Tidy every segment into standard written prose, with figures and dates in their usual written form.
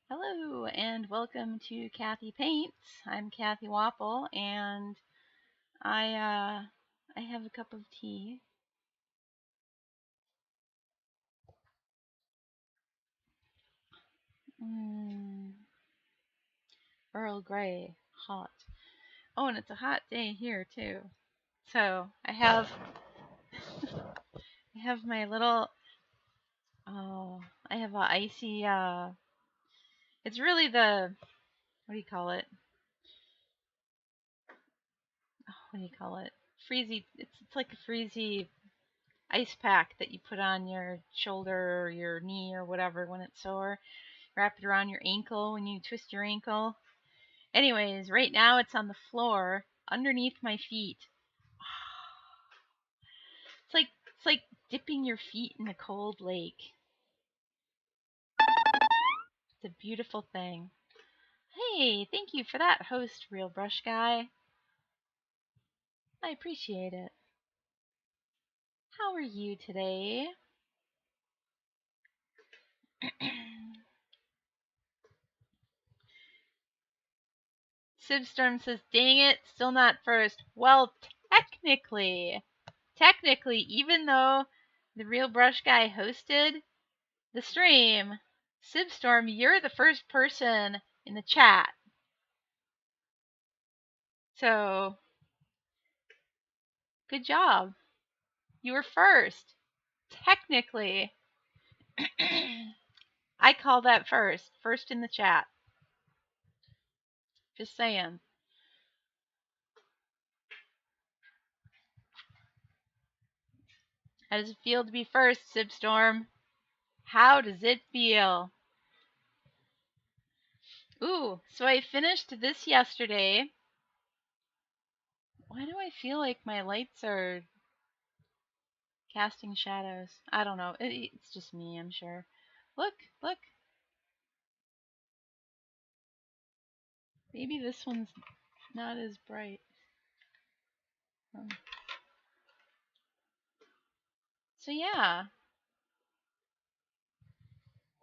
Hello and welcome to Cathy Paints. I'm Cathy Wappel and I have a cup of tea. Mm, Earl Grey, hot. Oh, and it's a hot day here too. So I have my little I have a icy it's really the what do you call it? What do you call it? Freezy. It's like a freezy ice pack that you put on your shoulder or your knee or whatever when it's sore. Wrap it around your ankle when you twist your ankle. Anyways, right now it's on the floor underneath my feet. It's like dipping your feet in a cold lake. It's a beautiful thing. Hey, thank you for that, host Real Brush Guy. I appreciate it. How are you today? Sibstorm says, dang it, still not first. Well, technically, even though the Real Brush Guy hosted the stream, Sibstorm, you're the first person in the chat. So, good job. You were first. Technically. I call that first. First in the chat. Just saying. How does it feel to be first, Sibstorm? How does it feel? Ooh, so I finished this yesterday. Why do I feel like my lights are casting shadows? I don't know. It's just me, I'm sure. Look. Maybe this one's not as bright. So yeah.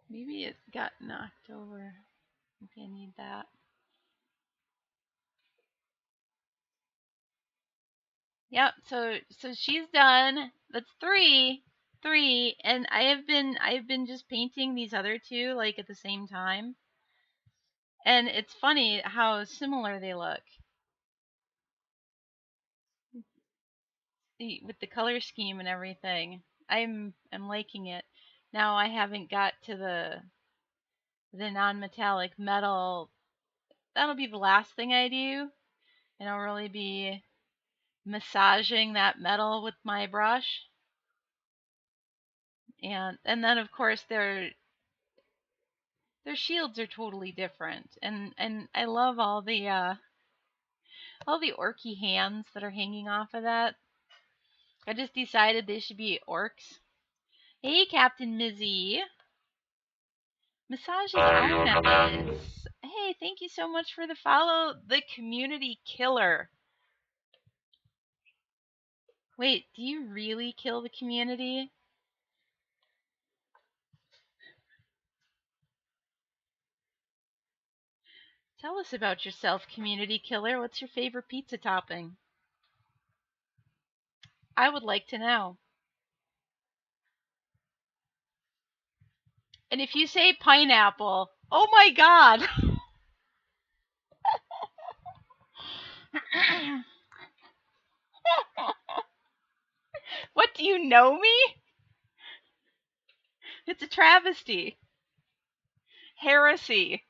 Maybe it got knocked over. Maybe I need that. Yep, so she's done. That's three. And I've been just painting these other two like at the same time. And it's funny how similar they look. With the color scheme and everything. I'm liking it. Now I haven't got to the non-metallic metal. That'll be the last thing I do. And I'll really be massaging that metal with my brush. And then of course their shields are totally different. And I love all the orky hands that are hanging off of that. I just decided they should be orcs. Hey, Captain Mizzy. Massages are nice. Hey, thank you so much for the follow. The community killer. Wait, do you really kill the community? Tell us about yourself, community killer. What's your favorite pizza topping? I would like to know. And if you say pineapple, oh my god! What, do you know me? It's a travesty. Heresy.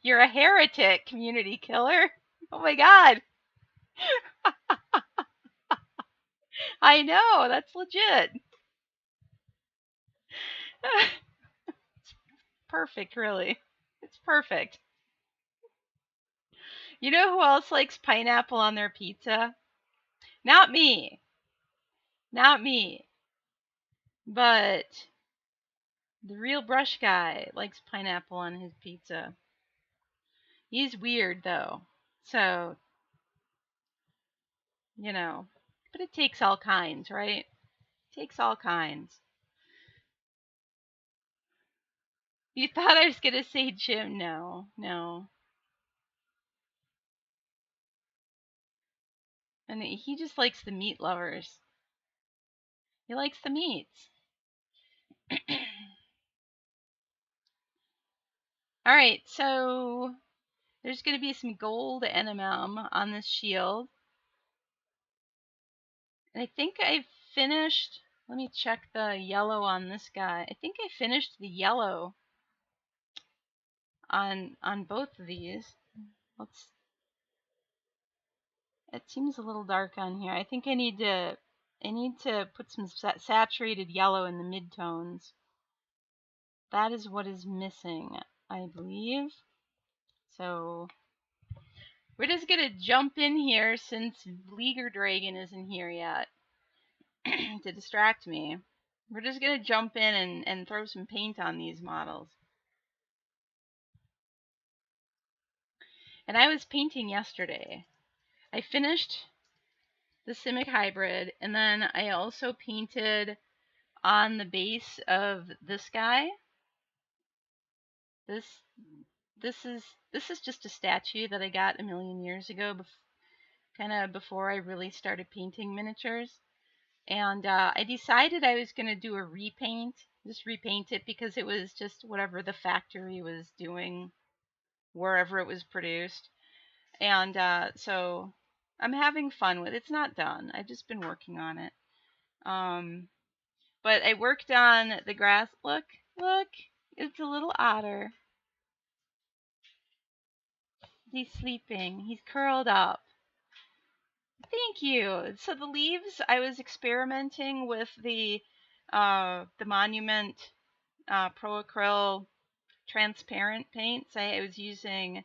You're a heretic, community killer. Oh my god. I know, that's legit. Perfect, really. It's perfect. You know who else likes pineapple on their pizza? Not me. Not me. But the Real Brush Guy likes pineapple on his pizza. He's weird, though. So, you know. But it takes all kinds, right? Takes all kinds. You thought I was going to say Jim. No, no. And he just likes the meat lovers. He likes the meats. All right, so there's going to be some gold NMM on this shield. And I think I finished, let me check the yellow on this guy. I think I finished the yellow on both of these. It seems a little dark on here. I think I need to put some saturated yellow in the midtones. That is what is missing, I believe. So we're just gonna jump in here since Leaguer Dragon isn't here yet to distract me. We're just gonna jump in and throw some paint on these models. And I was painting yesterday. I finished the Simic Hybrid, and then I also painted on the base of this guy. This is just a statue that I got a million years ago, kind of before I really started painting miniatures. And I decided I was going to do a repaint, just repaint it because it was just whatever the factory was doing, wherever it was produced. And so I'm having fun with it. It's not done. I've just been working on it. But I worked on the grass. Look, it's a little otter. He's sleeping. He's curled up. Thank you. So the leaves, I was experimenting with the Monument Pro Acryl transparent paints. I was using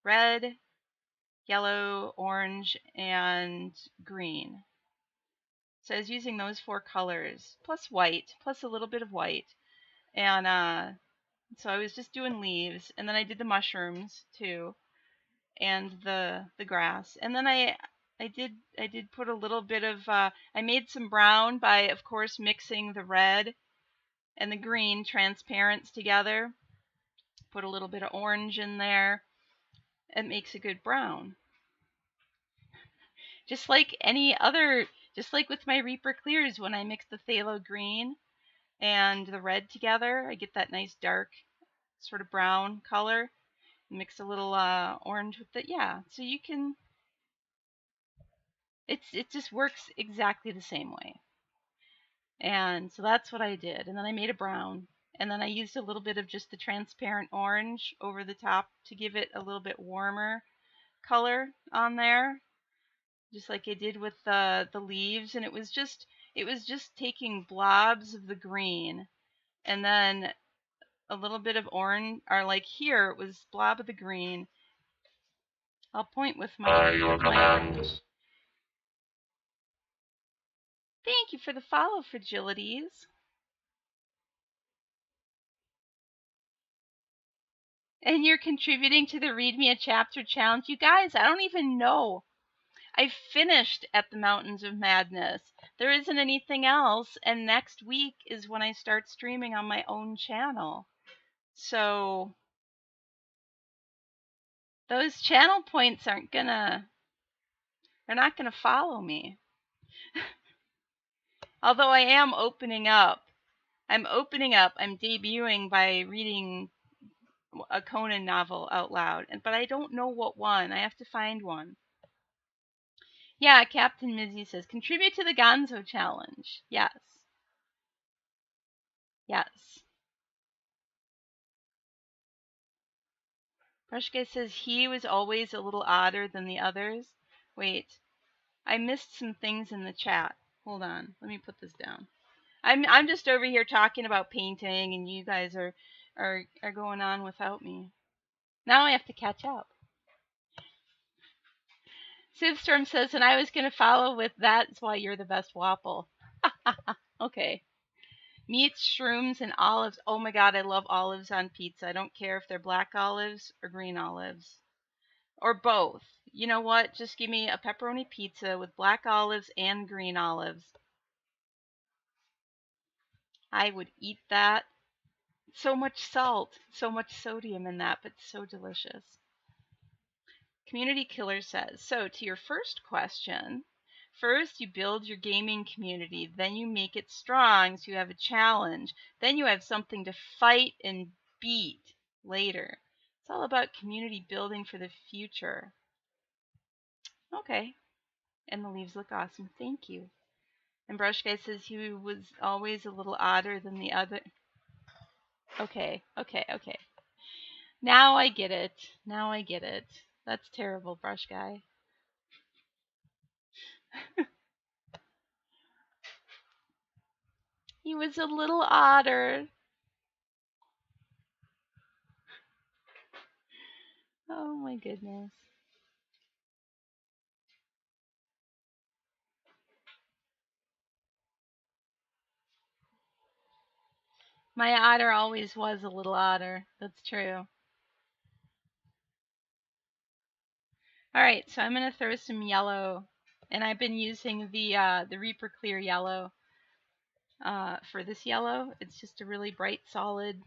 red, yellow, orange, and green. So I was using those 4 colors, plus white, plus a little bit of white. And so I was just doing leaves, and then I did the mushrooms too, and the grass. And then I did put a little bit of I made some brown by, of course, mixing the red and the green transparents together. Put a little bit of orange in there. It makes a good brown. Just like with my Reaper Clears, when I mix the phthalo green and the red together, I get that nice dark sort of brown color. Mix a little orange with it. Yeah, so you can, it just works exactly the same way. And so that's what I did. And then I made a brown. And then I used a little bit of just the transparent orange over the top to give it a little bit warmer color on there, just like I did with the leaves. And it was just taking blobs of the green and then a little bit of orange, or like here it was blob of the green. I'll point with my orange. Thank you for the follow, Fragilities. And you're contributing to the Read Me a Chapter challenge. You guys, I don't even know. I finished at the Mountains of Madness. There isn't anything else, and next week is when I start streaming on my own channel. So those channel points they're not gonna follow me. Although I am opening up. I'm debuting by reading a Conan novel out loud, but I don't know what one. I have to find one. Yeah, Captain Mizzy says, contribute to the Gonzo challenge. Yes. Yes. Brushguy says he was always a little odder than the others. Wait, I missed some things in the chat. Hold on, let me put this down. I'm just over here talking about painting, and you guys are going on without me. Now I have to catch up. Sivstorm says, and I was going to follow with that's why you're the best Wappel. Okay. Meats, shrooms, and olives. Oh my god, I love olives on pizza. I don't care if they're black olives or green olives. Or both. You know what? Just give me a pepperoni pizza with black olives and green olives. I would eat that. So much salt, so much sodium in that, but so delicious. Community Killer says, so to your first question, first you build your gaming community, then you make it strong so you have a challenge, then you have something to fight and beat later. It's all about community building for the future. Okay. And the leaves look awesome. Thank you. And Brush Guy says he was always a little odder than the other. Okay. Now I get it. That's terrible, Brush Guy. He was a little odder. Oh my goodness. My otter always was a little otter. That's true. Alright, so I'm going to throw some yellow. And I've been using the Reaper Clear yellow for this yellow. It's just a really bright, solid,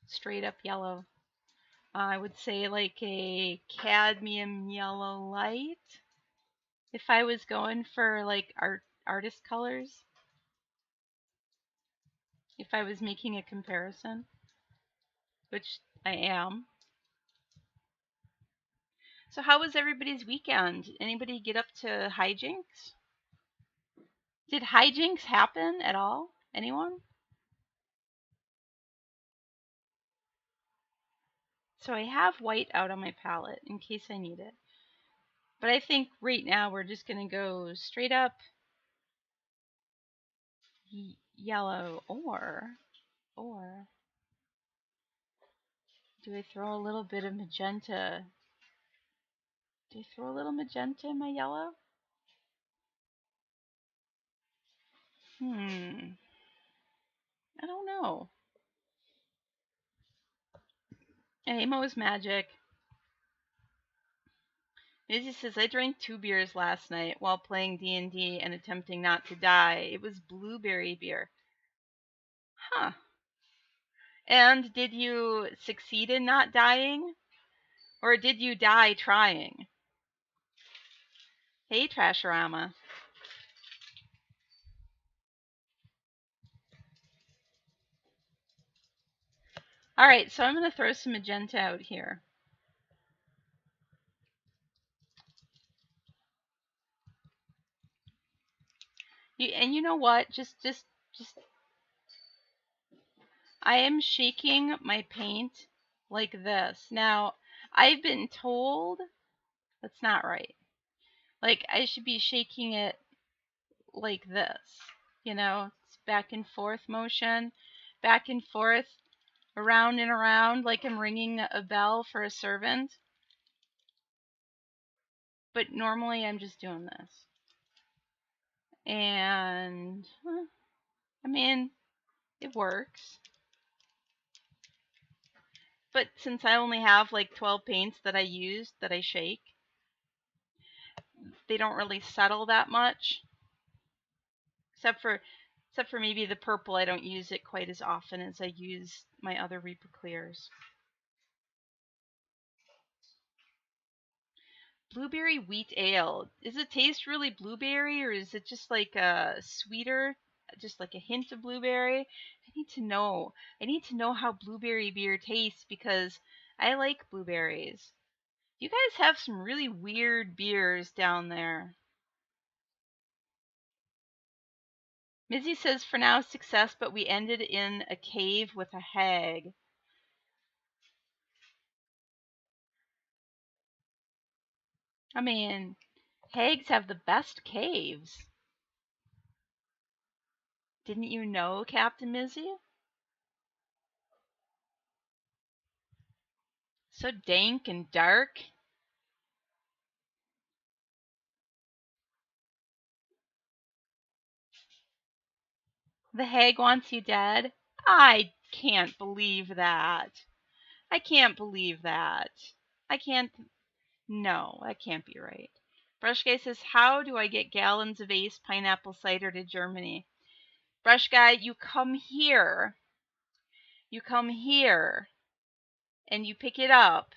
straight up yellow. I would say like a cadmium yellow light. If I was going for like artist colors. If I was making a comparison. Which I am. So how was everybody's weekend? Anybody get up to hijinks? Did hijinks happen at all? Anyone? So I have white out on my palette in case I need it. But I think right now we're just going to go straight up yellow or do I throw a little bit of magenta? Do I throw a little magenta in my yellow? I don't know. Amo's magic. Izzy says, I drank 2 beers last night while playing D&D and attempting not to die. It was blueberry beer. Huh. And did you succeed in not dying? Or did you die trying? Hey, Trashorama. Alright, so I'm going to throw some magenta out here. And you know what? Just I am shaking my paint like this. Now, I've been told that's not right. Like, I should be shaking it like this. You know, it's back and forth motion, back and forth, around and around, like I'm ringing a bell for a servant. But normally I'm just doing this. And, I mean, it works. But since I only have like 12 paints that I use, that I shake, they don't really settle that much. Except for maybe the purple, I don't use it quite as often as I use my other Reaper Clears. Blueberry wheat ale. Does it taste really blueberry, or is it just like a sweeter, just like a hint of blueberry? I need to know. I need to know how blueberry beer tastes because I like blueberries. You guys have some really weird beers down there. Mizzy says, for now, success, but we ended in a cave with a hag. I mean, hags have the best caves. Didn't you know, Captain Mizzy? So dank and dark. The hag wants you dead? I can't believe that. I can't believe that. I can't. No, that can't be right. Brushguy says, how do I get gallons of Ace pineapple cider to Germany? Brush guy, you come here. You come here. And you pick it up.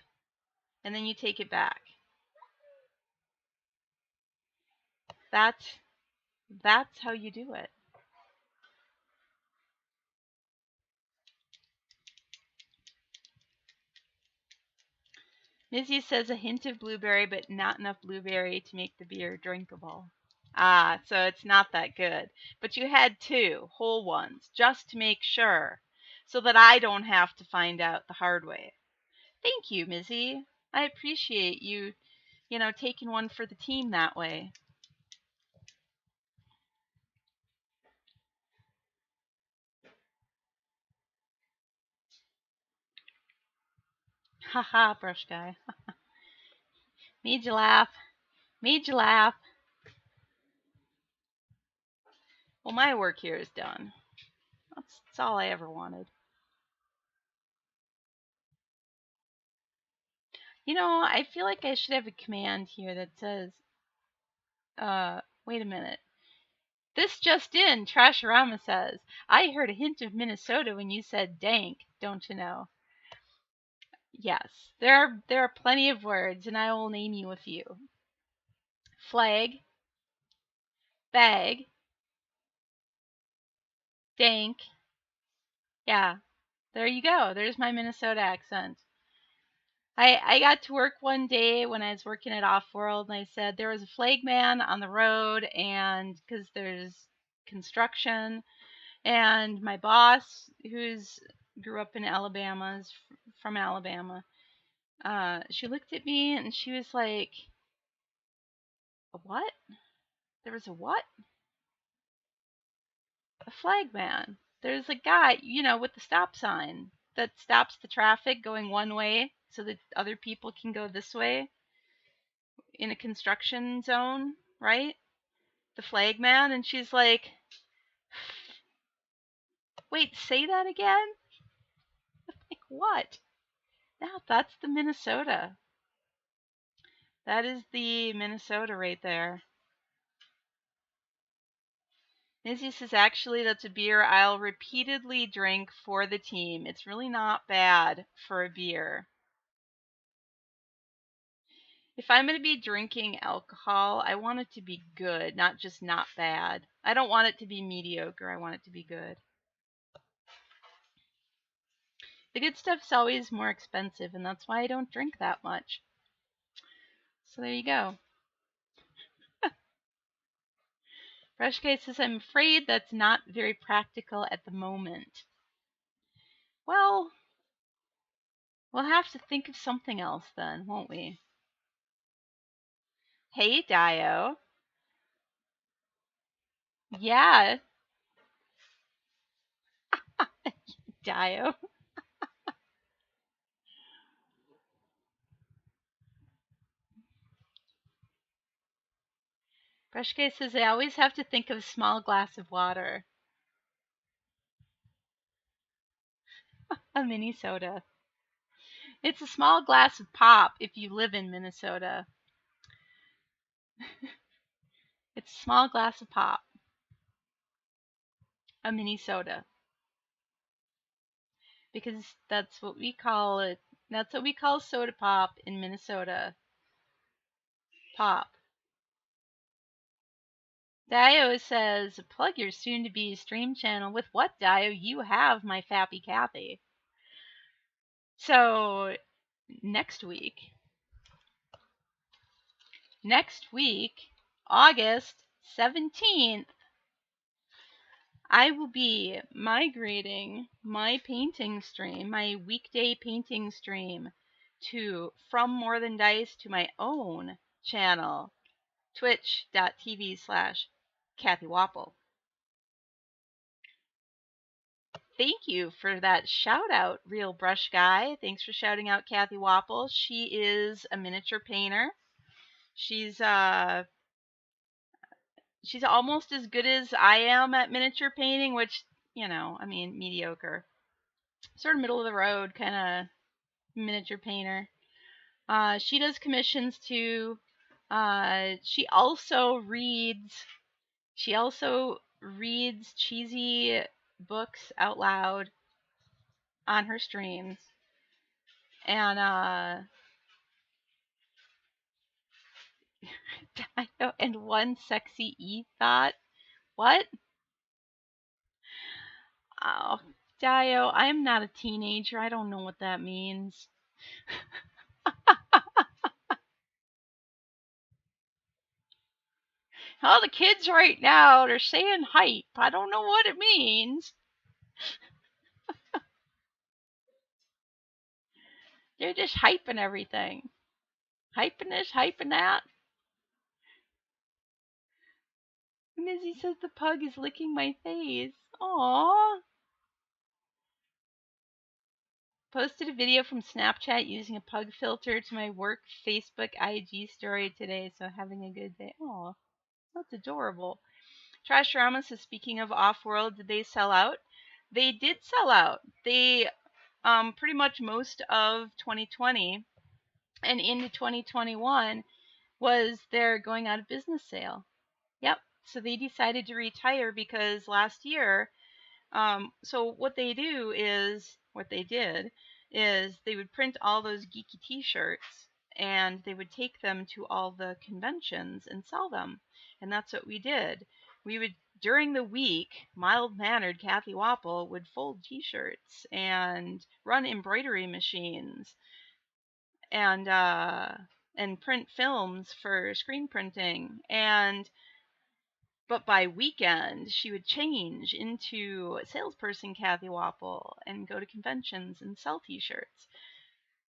And then you take it back. That's how you do it. Mizzy says a hint of blueberry, but not enough blueberry to make the beer drinkable. Ah, so it's not that good. But you had 2 whole ones, just to make sure, so that I don't have to find out the hard way. Thank you, Mizzy. I appreciate you, taking one for the team that way. Haha, brush guy. Made you laugh. Made you laugh. Well, my work here is done. That's all I ever wanted. I feel like I should have a command here that says, wait a minute. This just in, Trasharama says, I heard a hint of Minnesota when you said dank, don't you know? Yes, there are plenty of words, and I will name you a few. Flag, bag, dank. Yeah, there you go. There's my Minnesota accent. I got to work one day when I was working at Offworld, and I said there was a flag man on the road, and because there's construction, and my boss, who's grew up in Alabama, is from Alabama, she looked at me and she was like, a what? There was a what? A flag man. There's a guy, with the stop sign that stops the traffic going one way so that other people can go this way in a construction zone, right? The flag man. And she's like, wait, say that again? Like, what? No, that's the Minnesota. That is the Minnesota right there. Mizzy says, actually, that's a beer I'll repeatedly drink for the team. It's really not bad for a beer. If I'm going to be drinking alcohol, I want it to be good, not just not bad. I don't want it to be mediocre. I want it to be good. The good stuff's always more expensive, and that's why I don't drink that much. So there you go. Brush Guy says, I'm afraid that's not very practical at the moment. Well, we'll have to think of something else then, won't we? Hey, Dio. Yeah. Dio. Brush Guy says, I always have to think of a small glass of water. A mini soda. It's a small glass of pop if you live in Minnesota. It's a small glass of pop. A mini soda. Because that's what we call it. That's what we call soda pop in Minnesota. Pop. Dio says, plug your soon-to-be stream channel. With what, Dio? You have my Fappy Cathy. So, next week, August 17th, I will be migrating my painting stream, my weekday painting stream, to From More Than Dice to my own channel, twitch.tv/Cathy Wappel. Thank you for that shout out, Real Brush Guy. Thanks for shouting out Cathy Wappel. She is a miniature painter. She's almost as good as I am at miniature painting, which, mediocre. Sort of middle of the road kind of miniature painter. She does commissions too. She also reads cheesy books out loud on her streams. And Dio and one sexy E thought, what? Oh, Dio, I am not a teenager. I don't know what that means. All the kids right now, they're saying hype. I don't know what it means. They're just hyping everything. Hyping this, hyping that. Mizzy says the pug is licking my face. Aww. Posted a video from Snapchat using a pug filter to my work Facebook IG story today, so having a good day. Aw, that's adorable. Trashorama says, speaking of Off-World, did they sell out? They did sell out. They, pretty much most of 2020 and into 2021 was their going out of business sale. Yep. So they decided to retire because last year, so what they did is they would print all those geeky t-shirts and they would take them to all the conventions and sell them. And that's what we did. We would, during the week, mild-mannered Cathy Wappel would fold t-shirts and run embroidery machines and print films for screen printing. But by weekend, she would change into salesperson Cathy Wappel and go to conventions and sell t-shirts.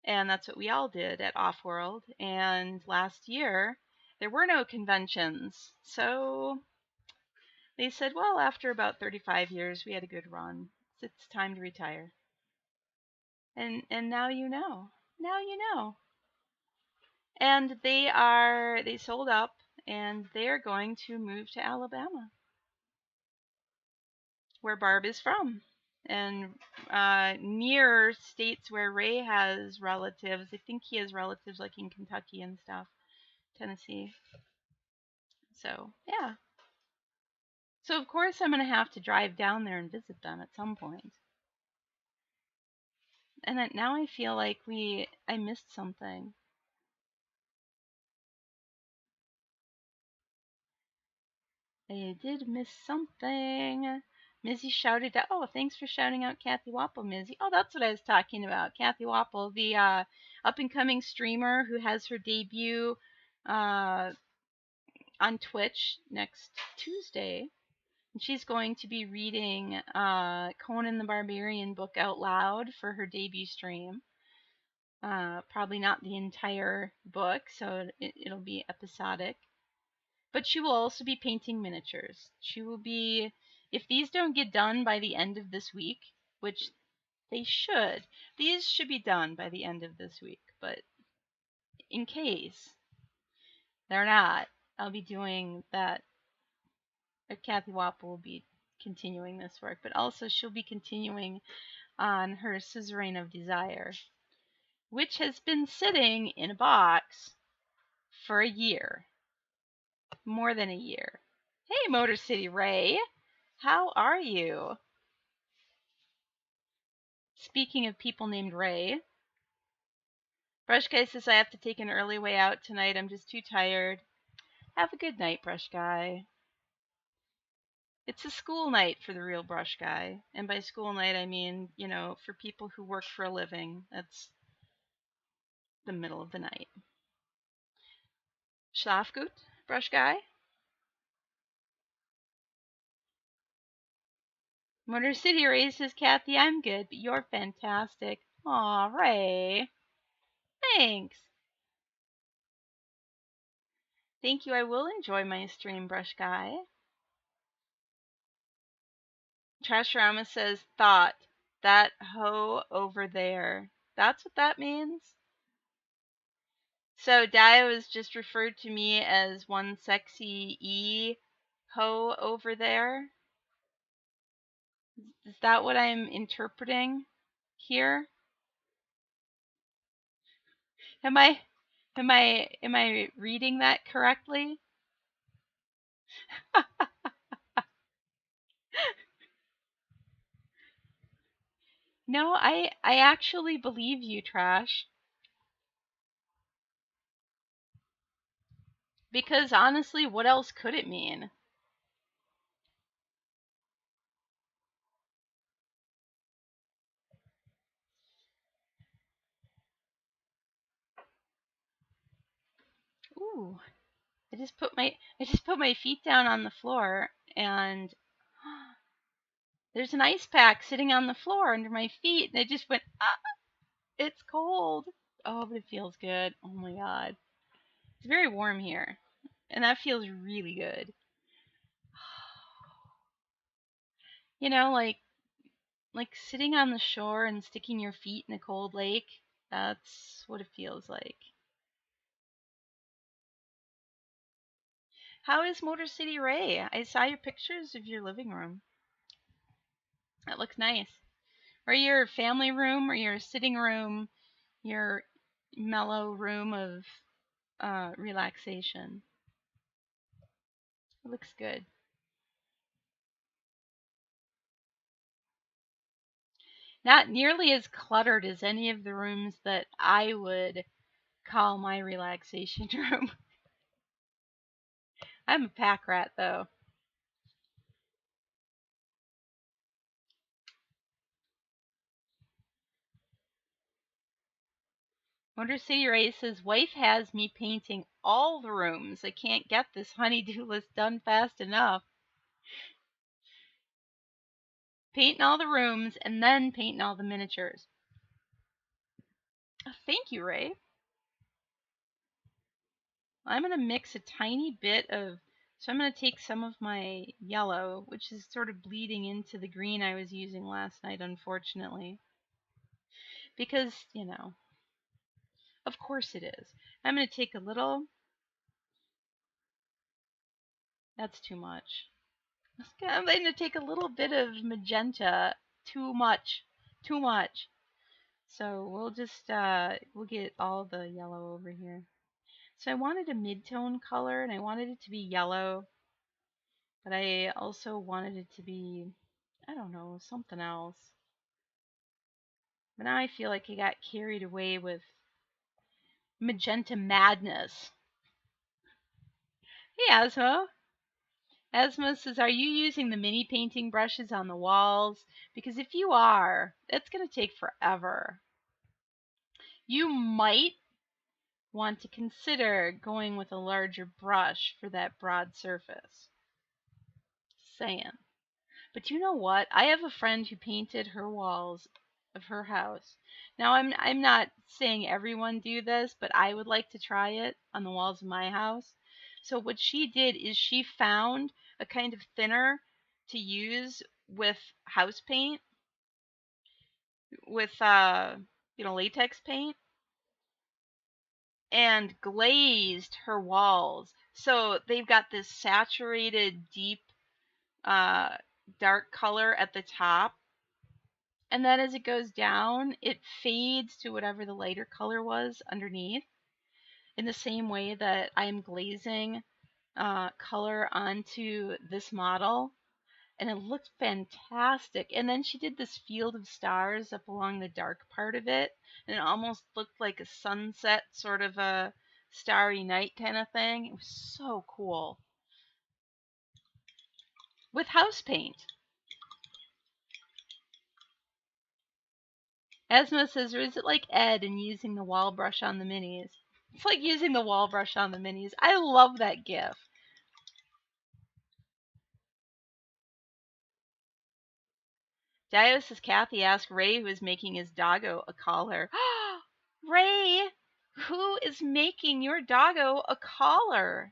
And that's what we all did at Off-World. And last year, there were no conventions. So they said, well, after about 35 years, we had a good run. It's time to retire. And now you know. Now you know. And they sold up and they are going to move to Alabama, where Barb is from, and near states where Ray has relatives. I think he has relatives like in Kentucky and stuff, Tennessee. So, yeah. So, of course, I'm going to have to drive down there and visit them at some point. And now I feel like I missed something. I did miss something. Mizzy shouted out, oh, thanks for shouting out Cathy Wappel, Mizzy. Oh, that's what I was talking about. Cathy Wappel, the up-and-coming streamer who has her debut on Twitch next Tuesday. And she's going to be reading Conan the Barbarian book out loud for her debut stream. Probably not the entire book, so it'll be episodic. But she will also be painting miniatures. She will be, if these don't get done by the end of this week, which they should, these should be done by the end of this week. But in case they're not, I'll be doing that. Cathy Wappel will be continuing this work, but also she'll be continuing on her Suzerain of Desire, which has been sitting in a box for a year. More than a year. Hey, Motor City Ray! How are you? Speaking of people named Ray, Brush Guy says I have to take an early way out tonight. I'm just too tired. Have a good night, Brush Guy. It's a school night for the real Brush Guy. And by school night, I mean, for people who work for a living. That's the middle of the night. Schlaf gut, Brush Guy? Motor City Ray says, Cathy, I'm good, but you're fantastic. Aw, Ray. Thanks. Thank you. I will enjoy my stream, Brush Guy. Trashorama says, thought. That hoe over there. That's what that means? So Dio is just referred to me as one sexy E hoe over there? Is that what I'm interpreting here? Am I reading that correctly? No, I actually believe you, Trash. Because honestly, what else could it mean? Ooh, I just put my feet down on the floor and there's an ice pack sitting on the floor under my feet and I just went, ah, it's cold. Oh, but it feels good. Oh my god. It's very warm here. And that feels really good. You know, like sitting on the shore and sticking your feet in a cold lake. That's what it feels like. How is Motor City Ray? I saw your pictures of your living room. That looks nice. Or your family room or your sitting room, your mellow room of relaxation. It looks good. Not nearly as cluttered as any of the rooms that I would call my relaxation room. I'm a pack rat though. Motor City Ray says, wife has me painting all the rooms. I can't get this honeydew list done fast enough. Painting all the rooms and then painting all the miniatures. Oh, thank you, Ray. I'm going to mix a tiny bit of, so I'm going to take some of my yellow, which is sort of bleeding into the green I was using last night, unfortunately. Because, of course it is. I'm going to take a little, that's too much. I'm going to take a little bit of magenta, too much, too much. So we'll get all the yellow over here. So I wanted a mid-tone color and I wanted it to be yellow, but I also wanted it to be, I don't know, something else. But now I feel like I got carried away with magenta madness. Hey, Asmo. Asmo says, are you using the mini painting brushes on the walls? Because if you are, it's going to take forever. You might want to consider going with a larger brush for that broad surface. Saying. But you know what? I have a friend who painted her walls of her house. Now I'm not saying everyone do this, but I would like to try it on the walls of my house. So what she did is she found a kind of thinner to use with house paint, with latex paint, and glazed her walls. So they've got this saturated deep uh dark color at the top. And then as it goes down, it fades to whatever the lighter color was underneath. In the same way that I'm glazing color onto this model. And it looked fantastic. And then she did this field of stars up along the dark part of it. And it almost looked like a sunset, sort of a starry night kind of thing. It was so cool. With house paint. Asma says, or is it like Ed and using the wall brush on the minis? It's like using the wall brush on the minis. I love that gif. Dio says, Cathy asked Ray who is making his doggo a collar. Ray, who is making your doggo a collar?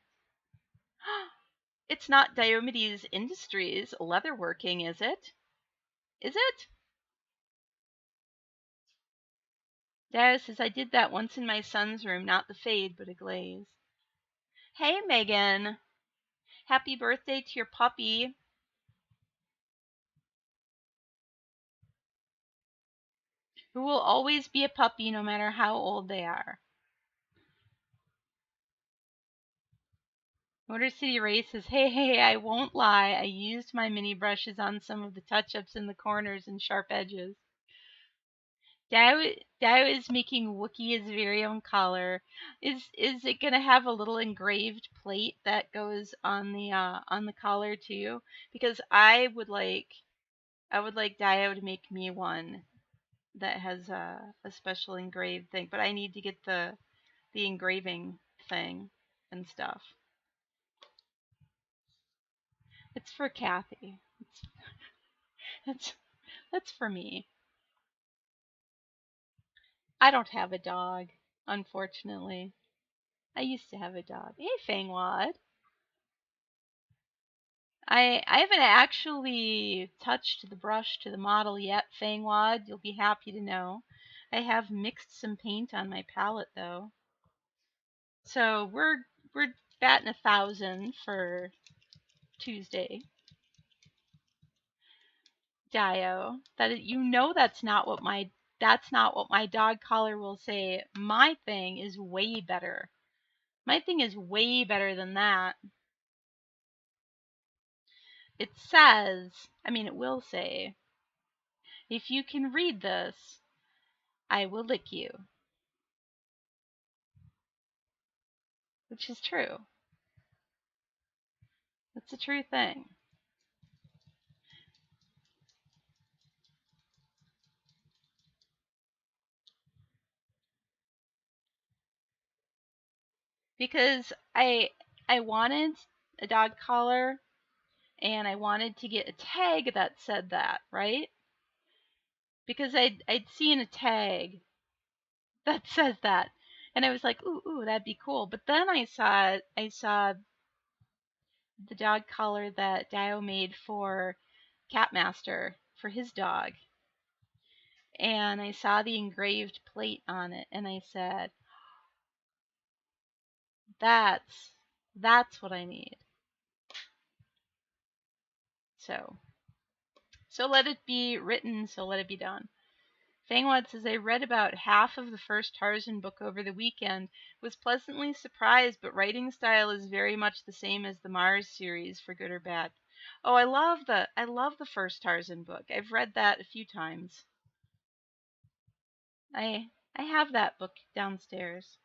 It's not Diomedes Industries leatherworking, is it? Is it? Dio says, I did that once in my son's room, not the fade, but a glaze. Hey, Megan. Happy birthday to your puppy. Who will always be a puppy no matter how old they are. Motor City Ray says, hey, I won't lie. I used my mini brushes on some of the touch-ups in the corners and sharp edges. Dio is making Wookiee his very own collar. Is it gonna have a little engraved plate that goes on the collar too? Because I would like Dio to make me one that has a special engraved thing, but I need to get the engraving thing and stuff. It's for Cathy. It's that's for me. I don't have a dog, unfortunately. I used to have a dog. Hey, Fangwad. I haven't actually touched the brush to the model yet, Fangwad. You'll be happy to know. I have mixed some paint on my palette though. So we're batting 1,000 for Tuesday. Dio, that's not what my dog collar will say. My thing is way better. My thing is way better than that. It says, it will say, if you can read this, I will lick you. Which is true. It's a true thing. Because I wanted a dog collar and I wanted to get a tag that said that, right? Because I'd seen a tag that says that. And I was like, ooh, that'd be cool. But then I saw the dog collar that Dio made for Catmaster for his dog. And I saw the engraved plate on it and I said, that's what I need. So let it be written, so let it be done. Fangwad says, I read about half of the first Tarzan book over the weekend, was pleasantly surprised, but writing style is very much the same as the Mars series, for good or bad. Oh, I love the first Tarzan book. I've read that a few times. I have that book downstairs.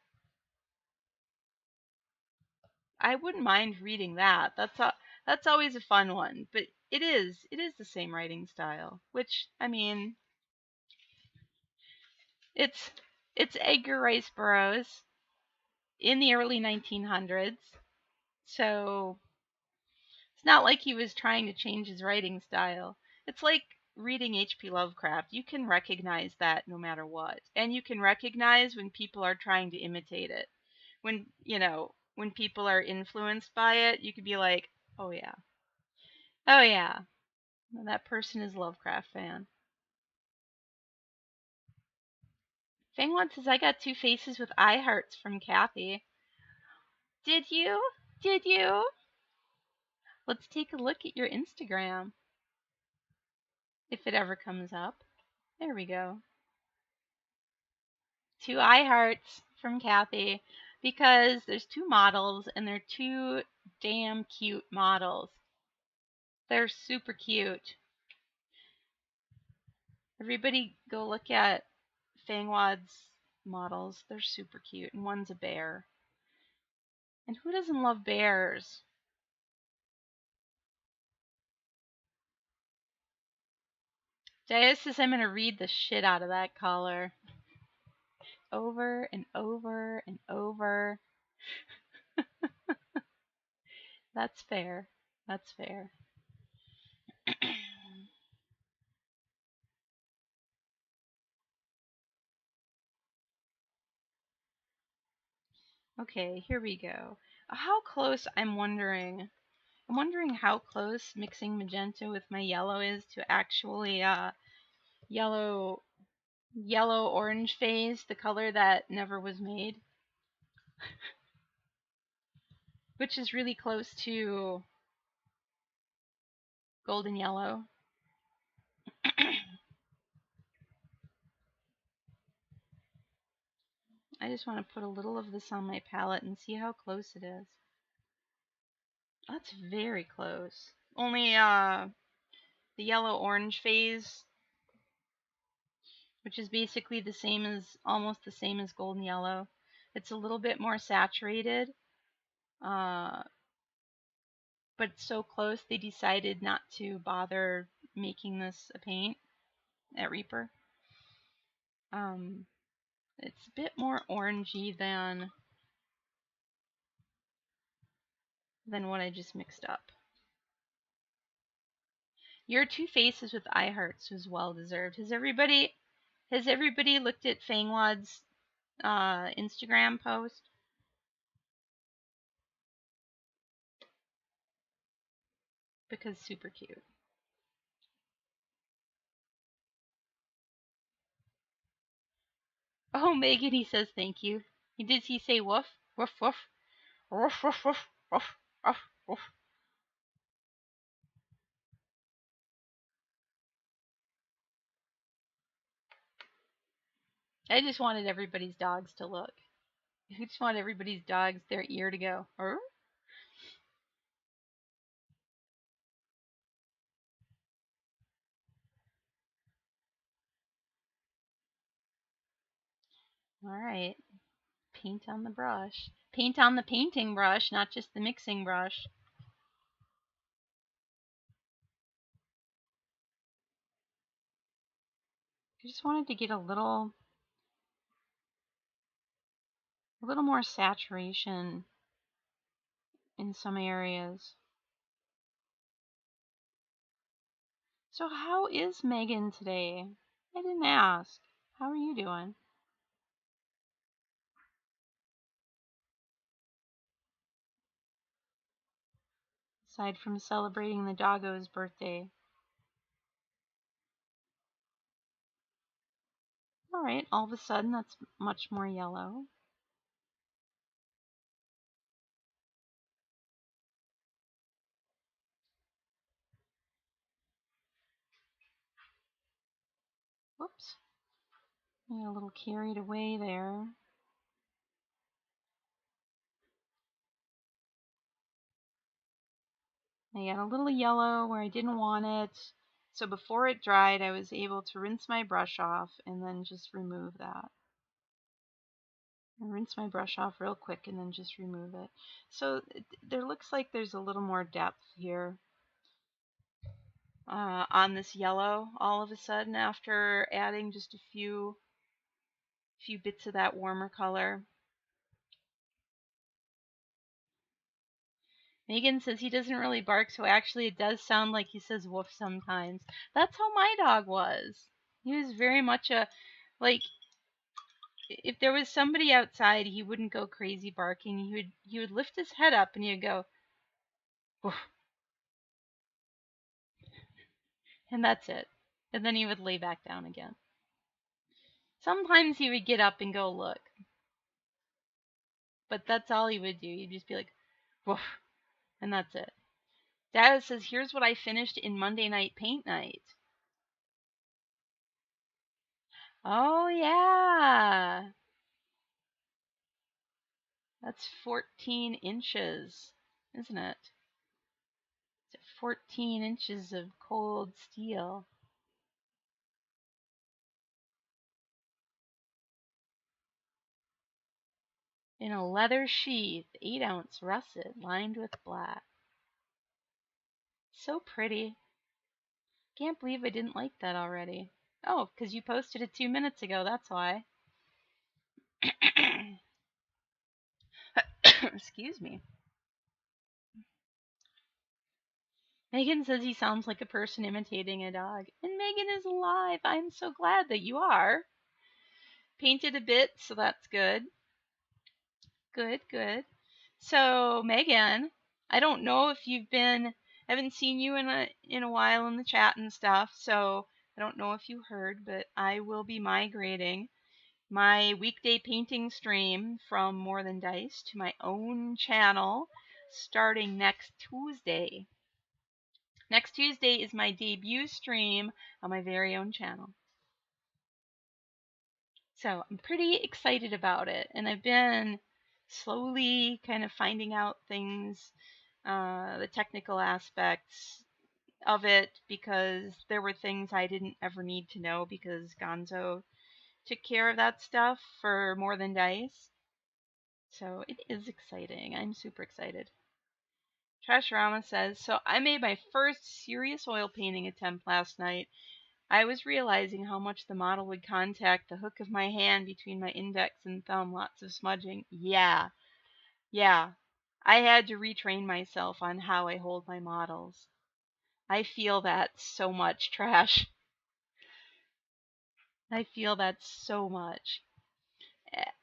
I wouldn't mind reading that. That's always a fun one, but it is the same writing style, which it's it's Edgar Rice Burroughs in the early 1900s. So it's not like he was trying to change his writing style. It's like reading H.P. Lovecraft. You can recognize that no matter what. And you can recognize when people are trying to imitate it. When people are influenced by it, you could be like, "Oh yeah. Oh yeah. That person is a Lovecraft fan." Fangwad says I got 2 faces with eye hearts from Cathy. Did you? Did you? Let's take a look at your Instagram. If it ever comes up. There we go. 2 eye hearts from Cathy because there's 2 models and they're 2 damn cute models. They're super cute. Everybody go look at Fangwad's models. They're super cute. And one's a bear. And who doesn't love bears? Jaya says I'm going to read the shit out of that collar. Over and over and over. That's fair. That's fair. Okay, here we go. How close, I'm wondering how close mixing magenta with my yellow is to actually yellow orange phase, the color that never was made. Which is really close to golden yellow. I just want to put a little of this on my palette and see how close it is. That's very close. Only the yellow orange phase which is basically almost the same as golden yellow. It's a little bit more saturated, but it's so close they decided not to bother making this a paint at Reaper. It's a bit more orangey than what I just mixed up. Your 2 faces with eye hearts was well deserved. Has everybody looked at Fangwad's Instagram post? Because super cute. Oh, Megan, he says thank you. Did he say woof? Woof, woof. Woof, woof, woof, woof, woof, woof. I just wanted everybody's dogs to look. I just want everybody's dogs, their ear to go. Arr? All right. Paint on the brush. Paint on the painting brush, not just the mixing brush. I just wanted to get a little more saturation in some areas. So how is Megan today? I didn't ask. How are you doing? Aside from celebrating the doggo's birthday. Alright, all of a sudden that's much more yellow. Whoops. I got a little carried away there. I got a little yellow where I didn't want it. So before it dried, I was able to rinse my brush off and then just remove that. I rinse my brush off real quick and then just remove it. So there looks like there's a little more depth here on this yellow all of a sudden after adding just a few bits of that warmer color. Megan says he doesn't really bark, so actually it does sound like he says woof sometimes. That's how my dog was. He was very much like, if there was somebody outside, he wouldn't go crazy barking. He would lift his head up and he'd go woof, and that's it. And then he would lay back down again. Sometimes he would get up and go look, but that's all he would do. He'd just be like woof, and that's it. Dad says, here's what I finished in Monday night paint night. Oh, yeah. That's 14 inches, isn't it? It's 14 inches of cold steel. In a leather sheath, 8-ounce russet, lined with black. So pretty. Can't believe I didn't like that already. Oh, because you posted it 2 minutes ago, that's why. Excuse me. Megan says he sounds like a person imitating a dog. And Megan is alive. I'm so glad that you are. Painted a bit, so that's good. Good, good. So, Megan, I don't know if you've been, I haven't seen you in a while in the chat and stuff, so I don't know if you heard, but I will be migrating my weekday painting stream from More Than Dice to my own channel starting next Tuesday. Next Tuesday is my debut stream on my very own channel. So I'm pretty excited about it, and I've been slowly kind of finding out things, the technical aspects of it, because there were things I didn't ever need to know because Gonzo took care of that stuff for more than dice. So it is exciting. I'm super excited. Trashorama says, so I made my first serious oil painting attempt last night. I was realizing how much the model would contact the hook of my hand between my index and thumb. Lots of smudging. Yeah. I had to retrain myself on how I hold my models. I feel that so much, Trash. I feel that so much.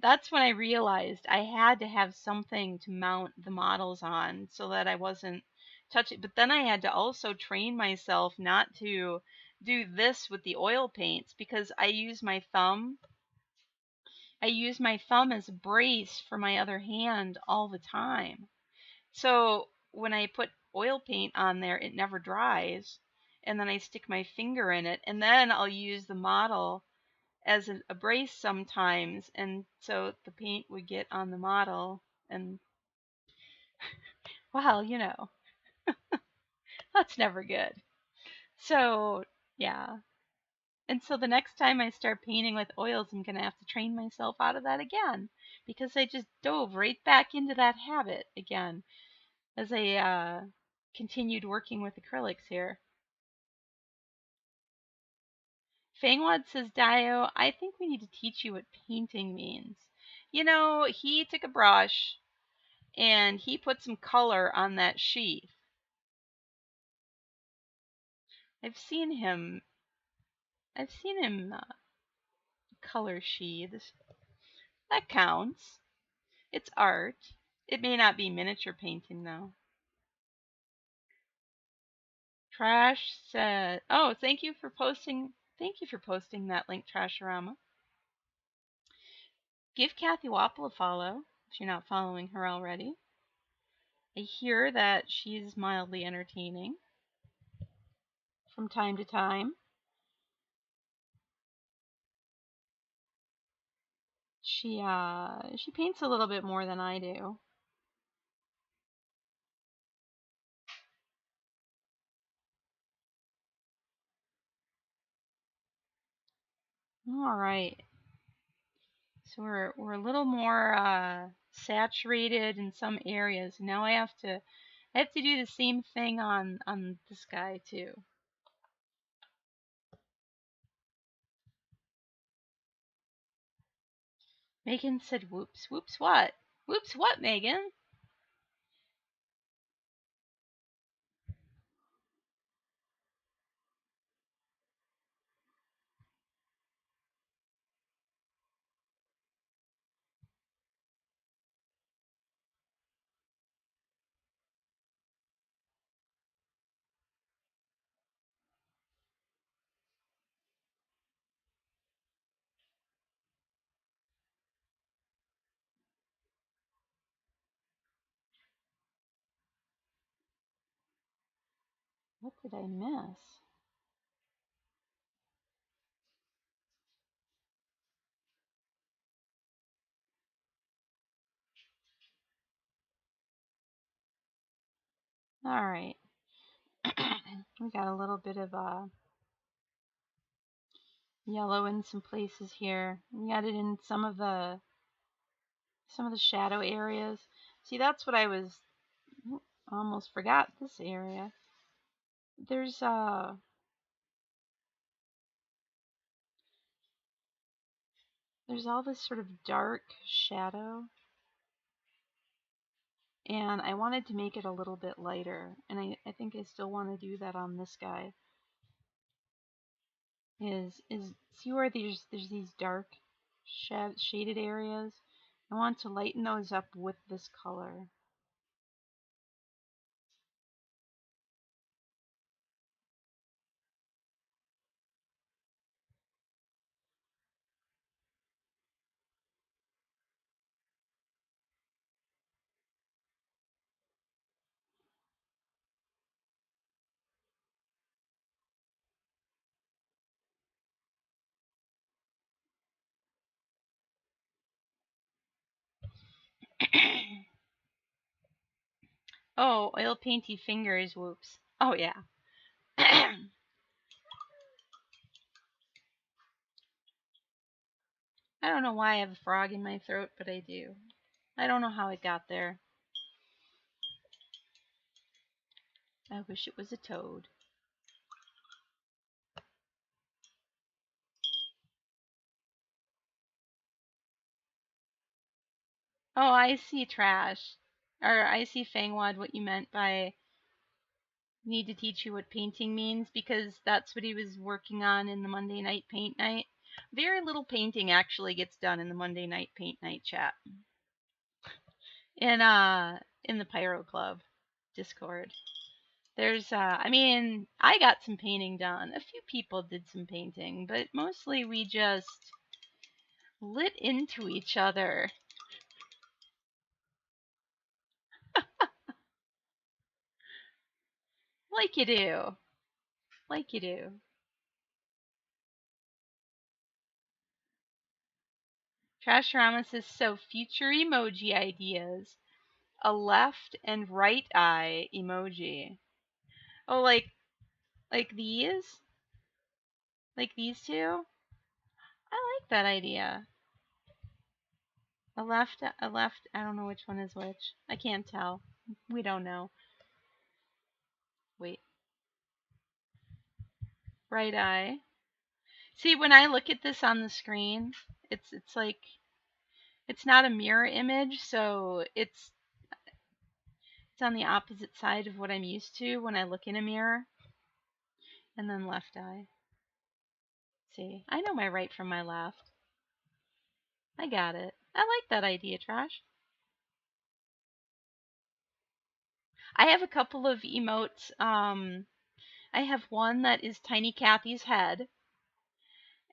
That's when I realized I had to have something to mount the models on so that I wasn't touching. But then I had to also train myself not to do this with the oil paints because I use my thumb. I use my thumb as a brace for my other hand all the time. So when I put oil paint on there, it never dries. And then I stick my finger in it, and then I'll use the model as a brace sometimes, and so the paint would get on the model, and well, that's never good. So yeah, and so the next time I start painting with oils, I'm gonna have to train myself out of that again because I just dove right back into that habit again as I continued working with acrylics here. Fangwad says, Dio, I think we need to teach you what painting means. He took a brush and he put some color on that sheath. I've seen him color sheaths. That counts. It's art. It may not be miniature painting though. Trash said, "Oh, thank you for posting that link, Trashorama. Give Cathy Wappel a follow if you're not following her already. I hear that she's mildly entertaining from time to time. She paints a little bit more than I do. All right. So we're a little more saturated in some areas. Now I have to do the same thing on this guy too. Megan said, "Whoops, whoops, what? Whoops, what, Megan?" What did I miss? All right. We got a little bit of yellow in some places here. We got it in some of the shadow areas. See, that's what I was almost forgot this area. There's all this sort of dark shadow, and I wanted to make it a little bit lighter, and I think I still want to do that on this guy. Is see where there's these dark shaded areas? I want to lighten those up with this color. Oh, oil painty fingers, whoops. Oh yeah. don't know why I have a frog in my throat, but I do. I don't know how it got there. I wish it was a toad. Oh, I see trash. Or I see Fangwad what you meant by need to teach you what painting means, because that's what he was working on in the Monday night paint night. Very little painting actually gets done in the Monday night paint night chat. In the Pyro Club Discord. There's I mean, I got some painting done. A few people did some painting, but mostly we just lit into each other. Like you do. Like you do. Trashorama says, so future emoji ideas. A left and right eye emoji. Oh, like these? Like these two? I like that idea. A left, I don't know which one is which. I can't tell. We don't know. Wait. Right eye. See, when I look at this on the screen, it's like it's not a mirror image, so it's on the opposite side of what I'm used to when I look in a mirror. And then left eye. See, I know my right from my left. I got it. I like that idea, Trash. I have a couple of emotes. I have one that is Tiny Cathy's head.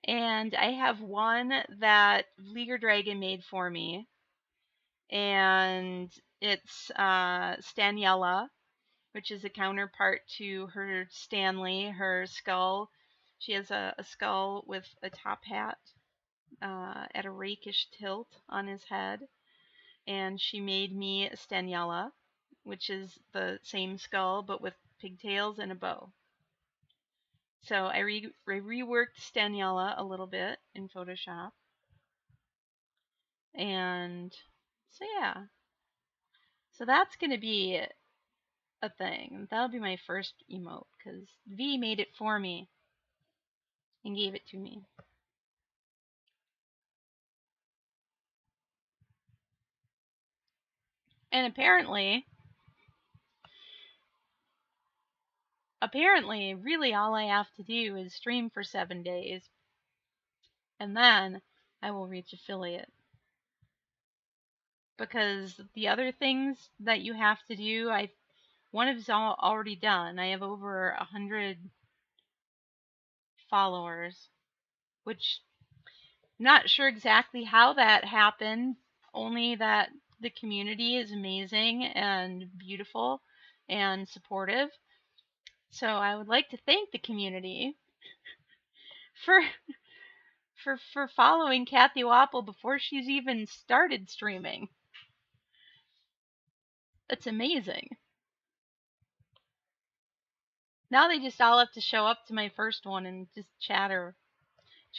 And I have one that Leaguer Dragon made for me. And it's Staniella, which is a counterpart to her Stanley, her skull. She has a skull with a top hat at a rakish tilt on his head. And she made me a Staniella, which is the same skull but with pigtails and a bow. So I reworked Staniella a little bit in Photoshop. And so yeah. So that's going to be a thing. That'll be my first emote because V made it for me and gave it to me. And apparently, really all I have to do is stream for 7 days. And then I will reach affiliate. Because the other things that you have to do, one is already done. I have over 100 followers, which I'm not sure exactly how that happened, only that the community is amazing and beautiful and supportive. So I would like to thank the community for for following Cathy Wappel before she's even started streaming. That's amazing. Now they just all have to show up to my first one and just chatter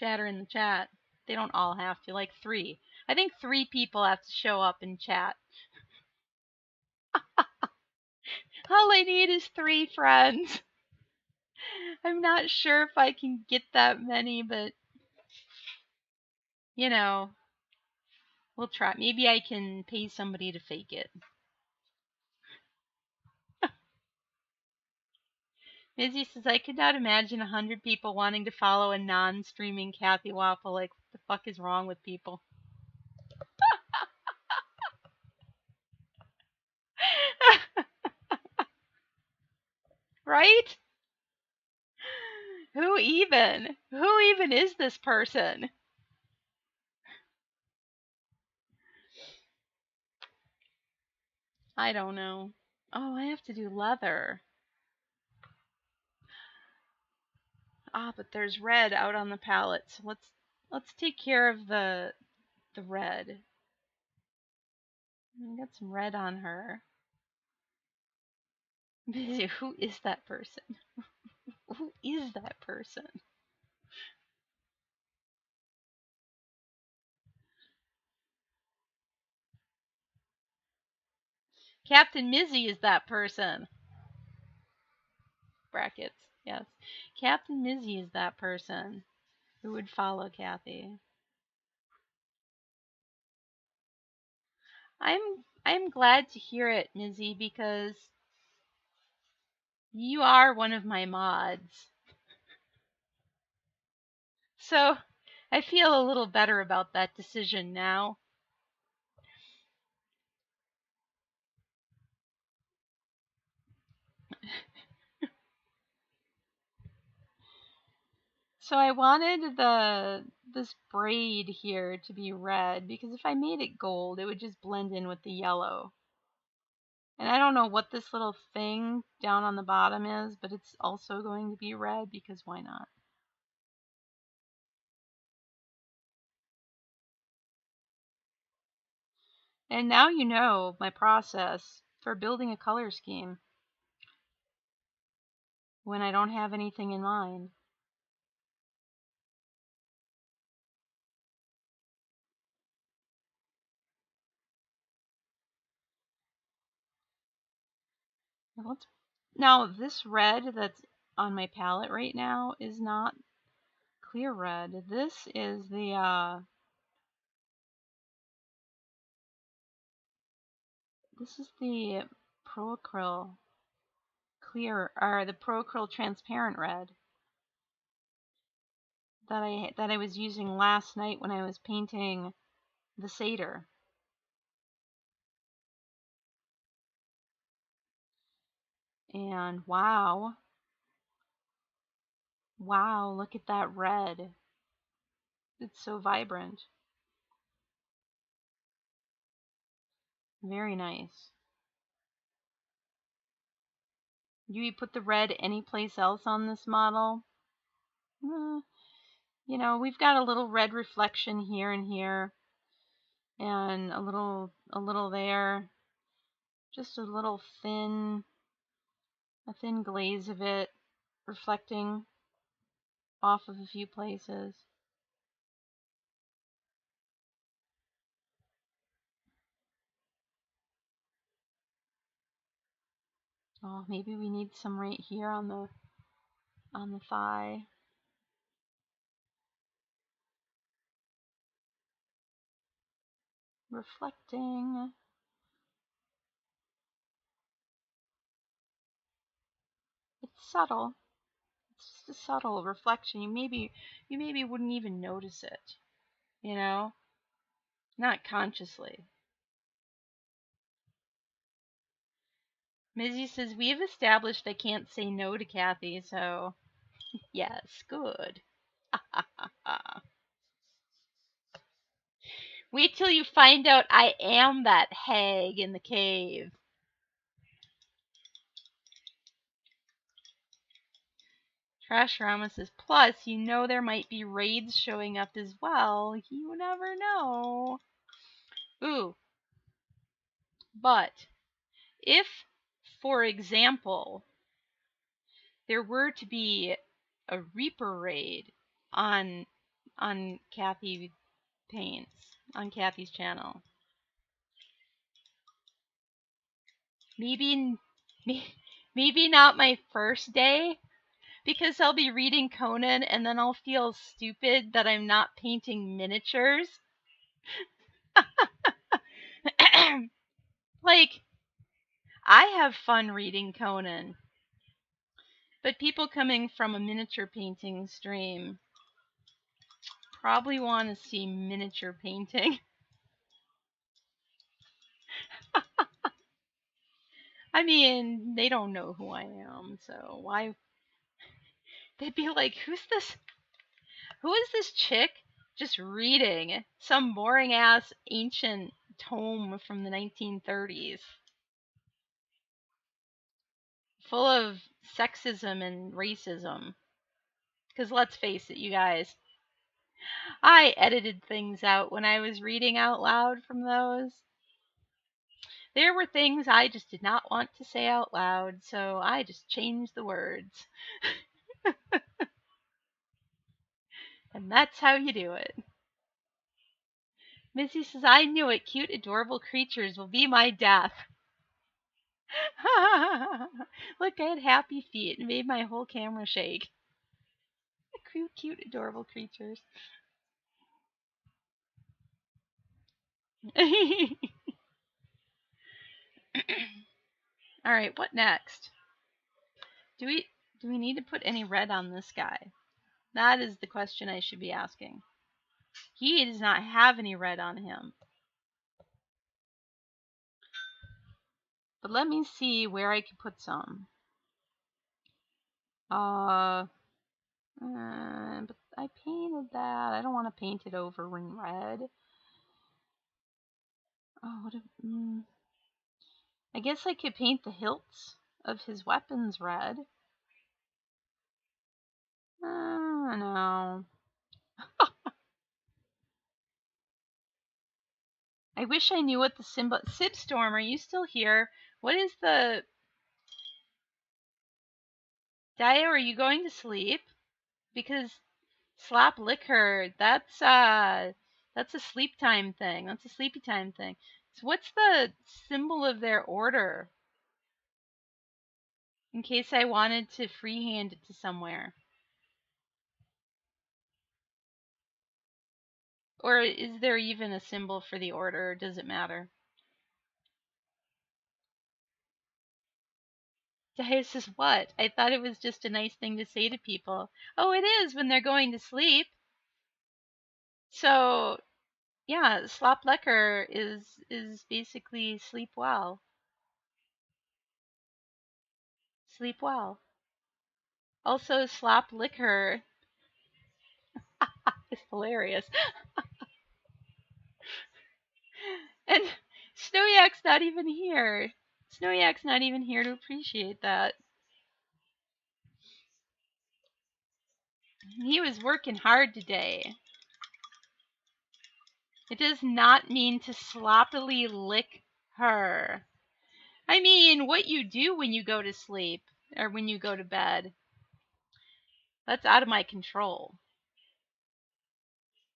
in the chat. They don't all have to, like 3. I think 3 people have to show up and chat. All I need is 3 friends. I'm not sure if I can get that many, but you know, we'll try. Maybe I can pay somebody to fake it. Mizzy says, I could not imagine 100 people wanting to follow a non-streaming Cathy Wappel. Like, what the fuck is wrong with people? Right? Who even? Who even is this person? I don't know. Oh, I have to do leather. Ah, but there's red out on the palette, so let's take care of the red. I got some red on her. Who is that person? Who is that person? Captain Mizzy is that person. Brackets, yes. Captain Mizzy is that person who would follow Cathy. I'm glad to hear it, Mizzy, because you are one of my mods. So I feel a little better about that decision now. So I wanted this braid here to be red, because if I made it gold, it would just blend in with the yellow. And I don't know what this little thing down on the bottom is, but it's also going to be red, because why not? And now you know my process for building a color scheme when I don't have anything in mind. Now, this red that's on my palette right now is not clear red. This is the Pro Acryl clear, or the Pro Acryl transparent red that I was using last night when I was painting the Seder. And wow, look at that red. It's so vibrant. Very nice. You put the red anyplace else on this model? You know, we've got a little red reflection here and here, and a little there. Just a little thin glaze of it reflecting off of a few places. Oh, maybe we need some right here on the thigh. Reflecting. It's subtle. It's just a subtle reflection. You maybe wouldn't even notice it, you know? Not consciously. Mizzy says, we have established I can't say no to Cathy, so yes, good. Wait till you find out I am that hag in the cave. Trashrama says, plus, you know there might be raids showing up as well. You never know. Ooh. But, if, for example, there were to be a Reaper raid on Cathy Paints, on Cathy's channel, maybe not my first day, because I'll be reading Conan and then I'll feel stupid that I'm not painting miniatures. Like, I have fun reading Conan, but people coming from a miniature painting stream probably want to see miniature painting. I mean, they don't know who I am, so why? They'd be like, who's this? Who is this chick just reading some boring ass ancient tome from the 1930s? Full of sexism and racism. Because let's face it, you guys, I edited things out when I was reading out loud from those. There were things I just did not want to say out loud, so I just changed the words. And that's how you do it. Missy says, I knew it. Cute, adorable creatures will be my death. Look, I had happy feet. It made my whole camera shake. Cute, cute, adorable creatures. All right, what next? Do we need to put any red on this guy? That is the question I should be asking. He does not have any red on him. But let me see where I can put some. But I painted that. I don't want to paint it over in red. Oh, I guess I could paint the hilts of his weapons red. No. I wish I knew what the symbol. Sibstorm, are you still here? What is the... Dio, are you going to sleep? Because slap liquor, that's a sleep time thing. That's a sleepy time thing. So what's the symbol of their order? In case I wanted to freehand it to somewhere. Or is there even a symbol for the order, or does it matter? Dio says, what? I thought it was just a nice thing to say to people. Oh, it is when they're going to sleep. So, yeah, slop lekker is basically sleep well. Sleep well. Also, slop liquor is hilarious. And Snowyak's not even here. Snowyak's not even here to appreciate that. He was working hard today. It does not mean to sloppily lick her. I mean, what you do when you go to sleep or when you go to bed. That's out of my control.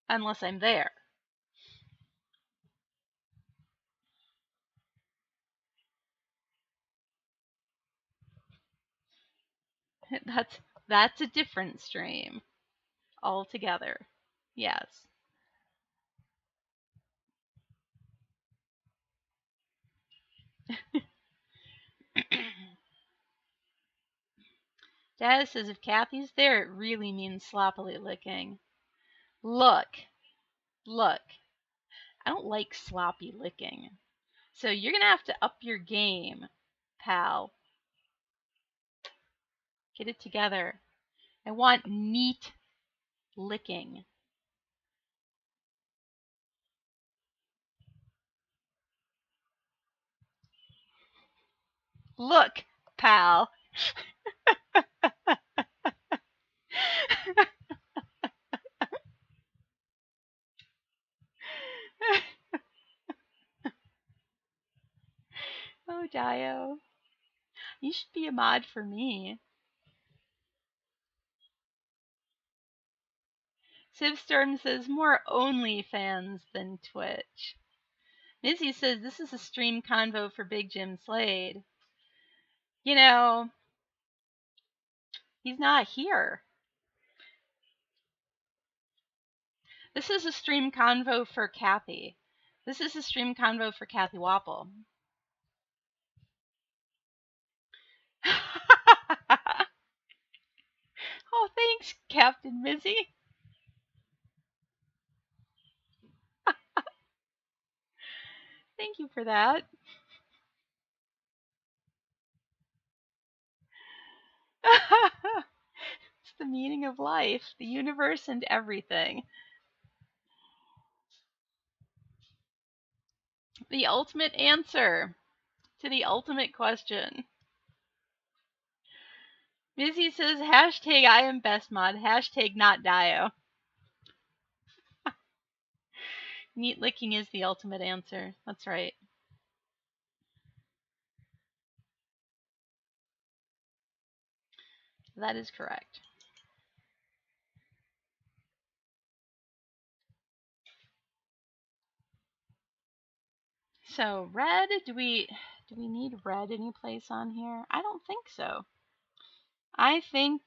Unless I'm there. That's a different stream altogether. Yes. Dad says if Cathy's there, it really means sloppily licking. Look. I don't like sloppy licking. So you're going to have to up your game, pal. Get it together. I want neat licking. Look, pal. Oh, Dio. You should be a mod for me. Sibstorm says more OnlyFans than Twitch. Mizzy says this is a stream convo for Big Jim Slade. You know, he's not here. This is a stream convo for Cathy. This is a stream convo for Cathy Wappel. Oh, thanks, Captain Mizzy. Thank you for that. It's the meaning of life, the universe, and everything. The ultimate answer to the ultimate question. Mizzy says, hashtag I am best mod, hashtag not Dio. Neat licking is the ultimate answer. That's right. That is correct. So red, do we Do we need red any place on here? I don't think so. I think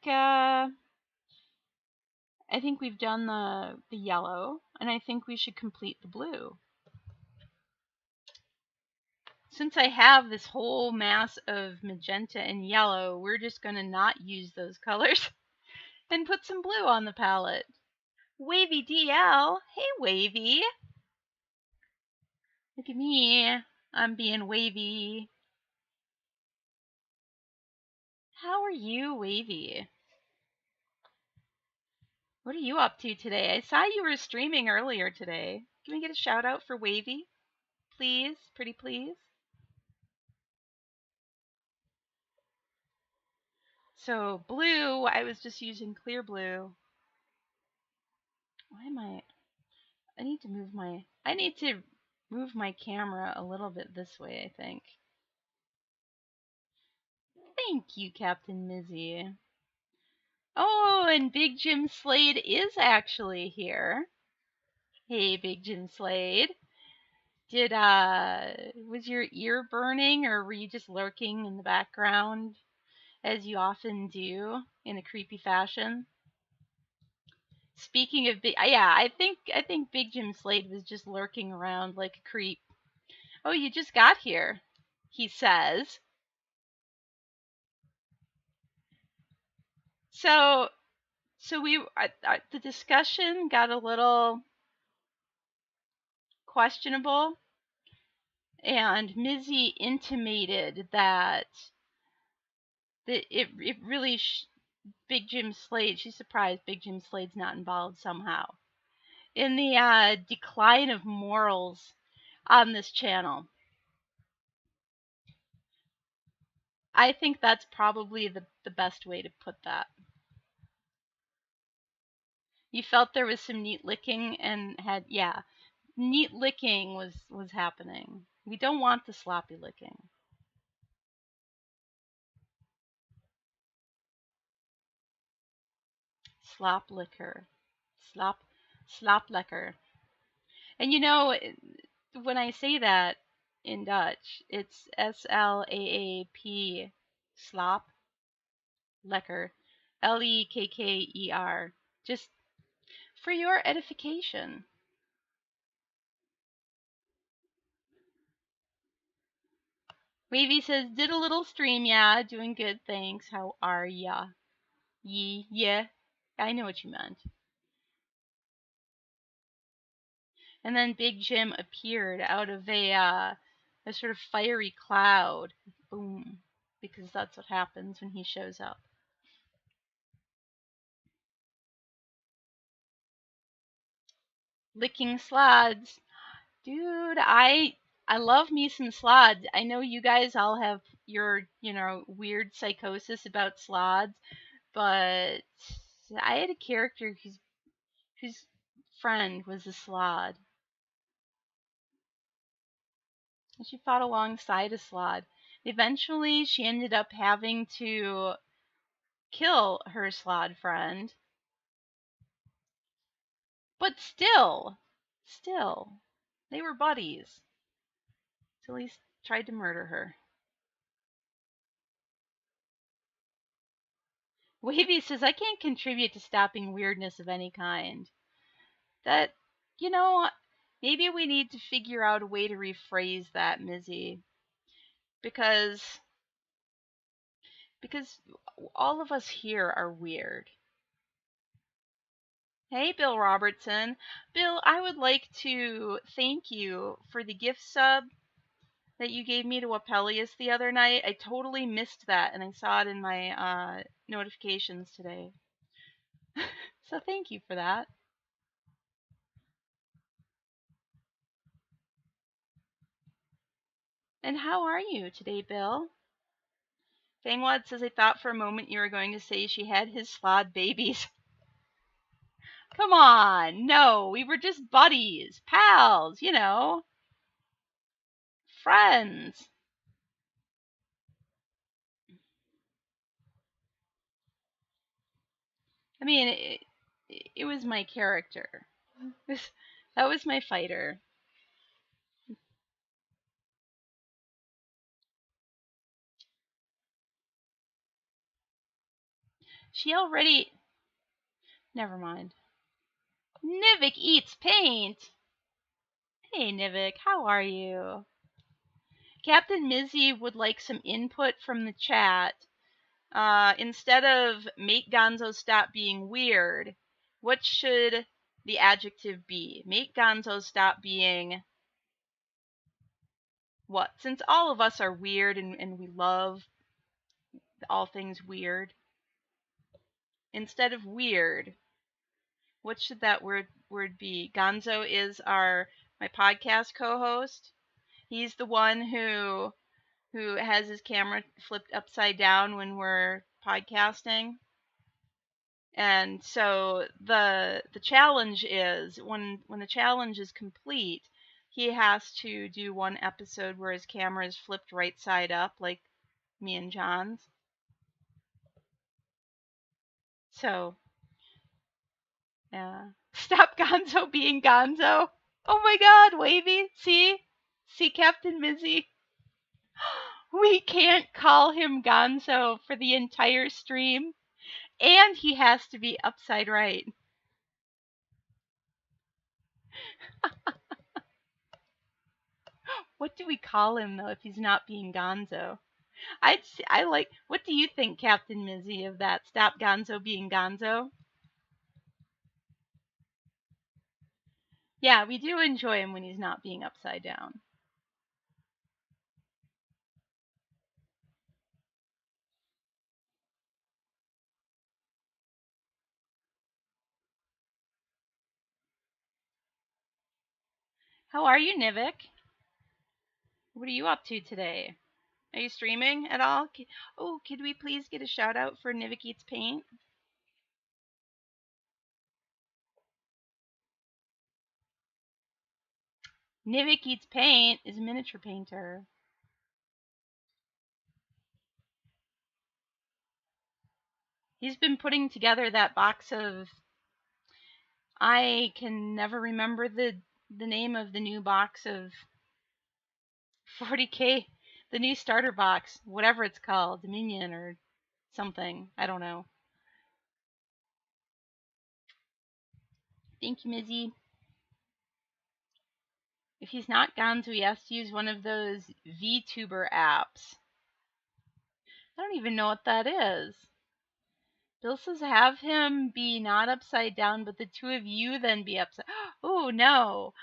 we've done the yellow, and I think we should complete the blue. Since I have this whole mass of magenta and yellow, we're just going to not use those colors and put some blue on the palette. Wavy DL. Hey, Wavy. Look at me. I'm being wavy. How are you, Wavy? What are you up to today? I saw you were streaming earlier today. Can we get a shout out for Wavy? Please? Pretty please? So, blue, I was just using clear blue. Why am I need to move my camera a little bit this way, I think. Thank you, Captain Mizzy. Oh, and Big Jim Slade is actually here. Hey, Big Jim Slade. Was your ear burning, or were you just lurking in the background, as you often do, in a creepy fashion? Speaking of yeah, I think Big Jim Slade was just lurking around like a creep. Oh, you just got here, he says. So the discussion got a little questionable, and Mizzy intimated that it really Big Jim Slade. She's surprised Big Jim Slade's not involved somehow in the decline of morals on this channel. I think that's probably the best way to put that. You felt there was some neat licking and neat licking was happening. We don't want the sloppy licking. Slop liquor. Slop liquor. And when I say that in Dutch, it's SLAAP, slop, lekker, LEKKER, just for your edification. Wavy says, did a little stream, yeah, doing good, thanks. How are ya? Yeah, I know what you meant. And then Big Jim appeared out of a sort of fiery cloud. Boom. Because that's what happens when he shows up. Licking slods. Dude, I love me some slods. I know you guys all have your, weird psychosis about slods, but I had a character whose friend was a slod. And she fought alongside a slod. Eventually, she ended up having to kill her slod friend. But still, they were buddies. Till he tried to murder her. Wavy says, I can't contribute to stopping weirdness of any kind. That, maybe we need to figure out a way to rephrase that, Mizzy. Because all of us here are weird. Hey, Bill Robertson. Bill, I would like to thank you for the gift sub that you gave me to Apellius the other night. I totally missed that, and I saw it in my notifications today. So thank you for that. And how are you today, Bill? Fangwad says, I thought for a moment you were going to say she had his slod babies. Come on, no, we were just buddies, pals, friends. I mean, it was my character. That was my fighter. She already... Never mind. Nivik eats paint! Hey, Nivik, how are you? Captain Mizzy would like some input from the chat. Instead of make Gonzo stop being weird, what should the adjective be? Make Gonzo stop being what? Since all of us are weird and we love all things weird, instead of weird, what should that word be? Gonzo is my podcast co-host. He's the one who has his camera flipped upside down when we're podcasting. And so the challenge is when the challenge is complete, he has to do one episode where his camera is flipped right side up, like me and John's. So, yeah. Stop Gonzo being Gonzo. Oh my God, Wavy. See Captain Mizzy. We can't call him Gonzo for the entire stream, and he has to be upside right. What do we call him though if he's not being Gonzo? I like. What do you think, Captain Mizzy, of that? Stop Gonzo being Gonzo. Yeah, we do enjoy him when he's not being upside down. How are you, Nivik? What are you up to today? Are you streaming at all? Oh, could we please get a shout out for Nivik Eats Paint? Nivik Eats Paint is a miniature painter. He's been putting together that box of... I can never remember the name of the new box of 40K, the new starter box, whatever it's called, Dominion or something. I don't know. Thank you, Mizzy. If he's not Gonzo, he has to use one of those VTuber apps. I don't even know what that is. Bill says have him be not upside down, but the two of you then be upside... Oh, no.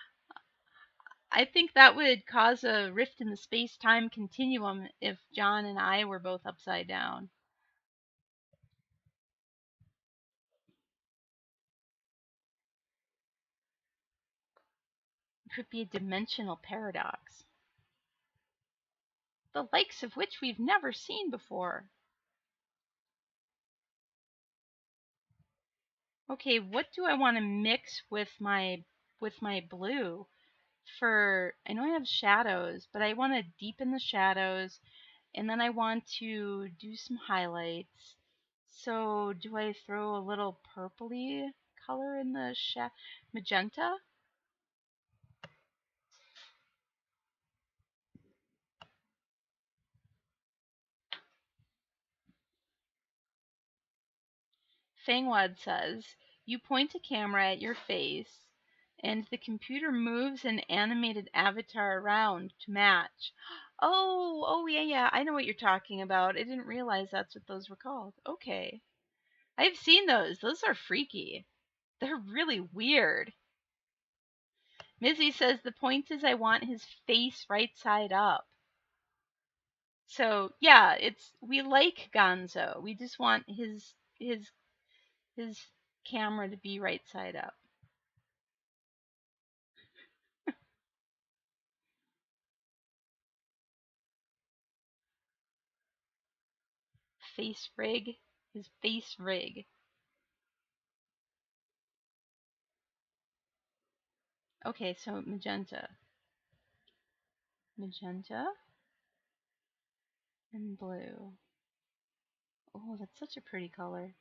I think that would cause a rift in the space-time continuum if John and I were both upside down. It could be a dimensional paradox, the likes of which we've never seen before. Okay, what do I want to mix with my blue? I know I have shadows, but I want to deepen the shadows, and then I want to do some highlights. So do I throw a little purpley color in the magenta? Fangwad says, you point a camera at your face, and the computer moves an animated avatar around to match. Oh, yeah, I know what you're talking about. I didn't realize that's what those were called. Okay. I've seen those. Those are freaky. They're really weird. Mizzy says the point is I want his face right side up. So yeah, we like Gonzo. We just want his camera to be right side up. Face rig. His face rig. Okay, so magenta. Magenta and blue. Oh, that's such a pretty color.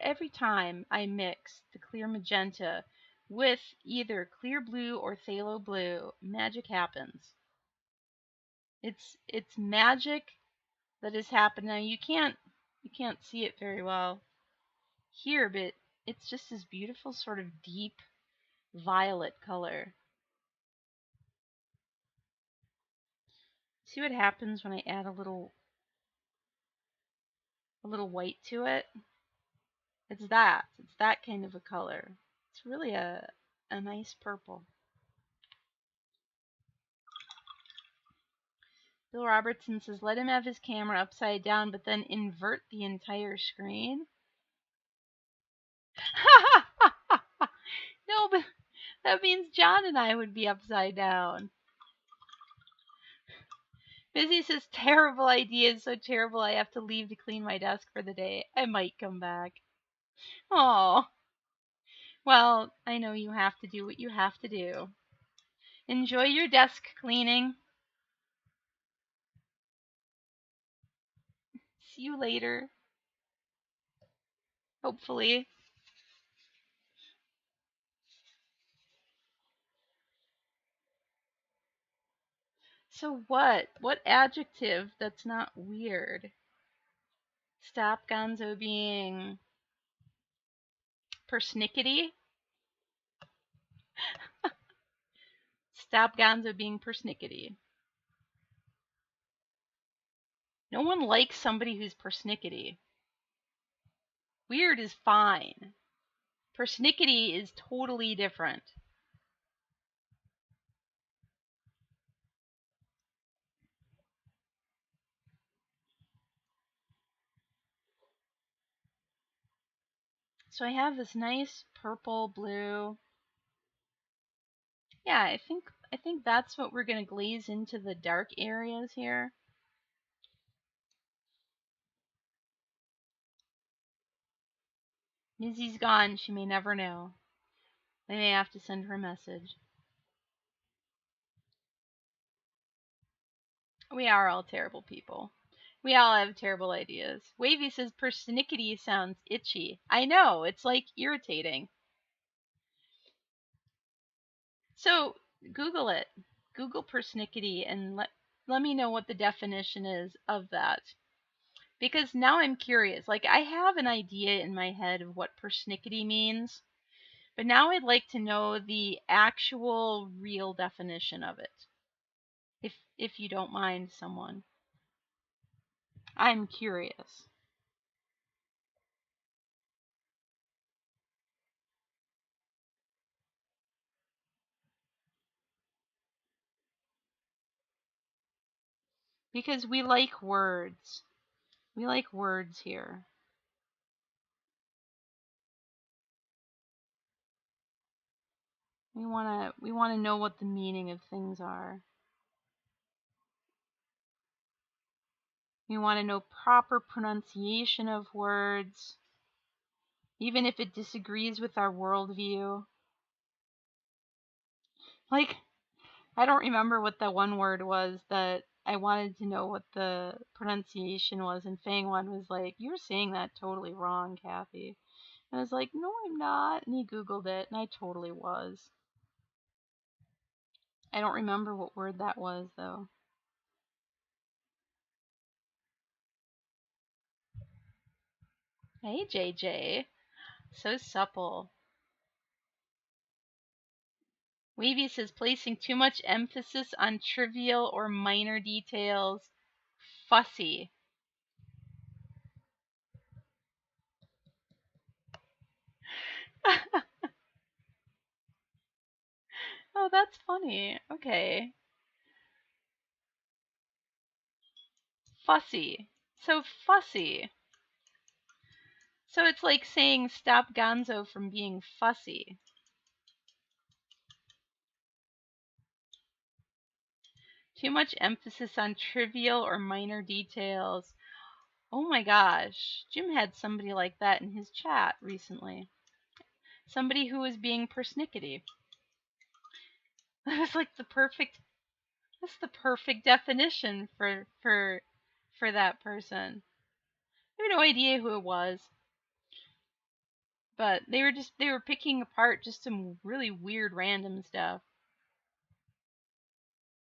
Every time I mix the clear magenta with either clear blue or phthalo blue, magic happens. It's magic that has happened. Now you can't You can't see it very well here, but it's just this beautiful sort of deep violet color. See what happens when I add a little white to it? It's that kind of a color. It's really a nice purple. Bill Robertson says, let him have his camera upside down, but then invert the entire screen. No, but that means John and I would be upside down. Busy says, terrible idea, so terrible I have to leave to clean my desk for the day. I might come back. Oh. Well, I know you have to do what you have to do. Enjoy your desk cleaning. See you later. Hopefully. So what? What adjective that's not weird? Stop Gonzo being persnickety? Stop Gonzo being persnickety. No one likes somebody who's persnickety. Weird is fine. Persnickety is totally different. So I have this nice purple blue. Yeah, I think that's what we're gonna glaze into the dark areas here. Mizzy's gone. She may never know. I may have to send her a message. We are all terrible people. We all have terrible ideas. Wavy says persnickety sounds itchy. I know, it's like irritating. So Google it. Google persnickety and let me know what the definition is of that. Because now I'm curious. Like, I have an idea in my head of what persnickety means, but now I'd like to know the actual real definition of it. If you don't mind, someone. I'm curious. Because we like words. We like words here. We wanna know what the meaning of things are. We wanna know proper pronunciation of words, even if it disagrees with our worldview. Like, I don't remember what that one word was that I wanted to know what the pronunciation was, and Fangwan was like, "You're saying that totally wrong, Cathy." And I was like, "No, I'm not." And he Googled it, and I totally was. I don't remember what word that was, though. Hey, JJ. So supple. Wavy says placing too much emphasis on trivial or minor details. Fussy. Oh, that's funny. Okay. Fussy. So fussy. So it's like saying stop Gonzo from being fussy. Too much emphasis on trivial or minor details. Oh my gosh. Jim had somebody like that in his chat recently. Somebody who was being persnickety. That was like that's the perfect definition for that person. I have no idea who it was. But they were picking apart just some really weird random stuff.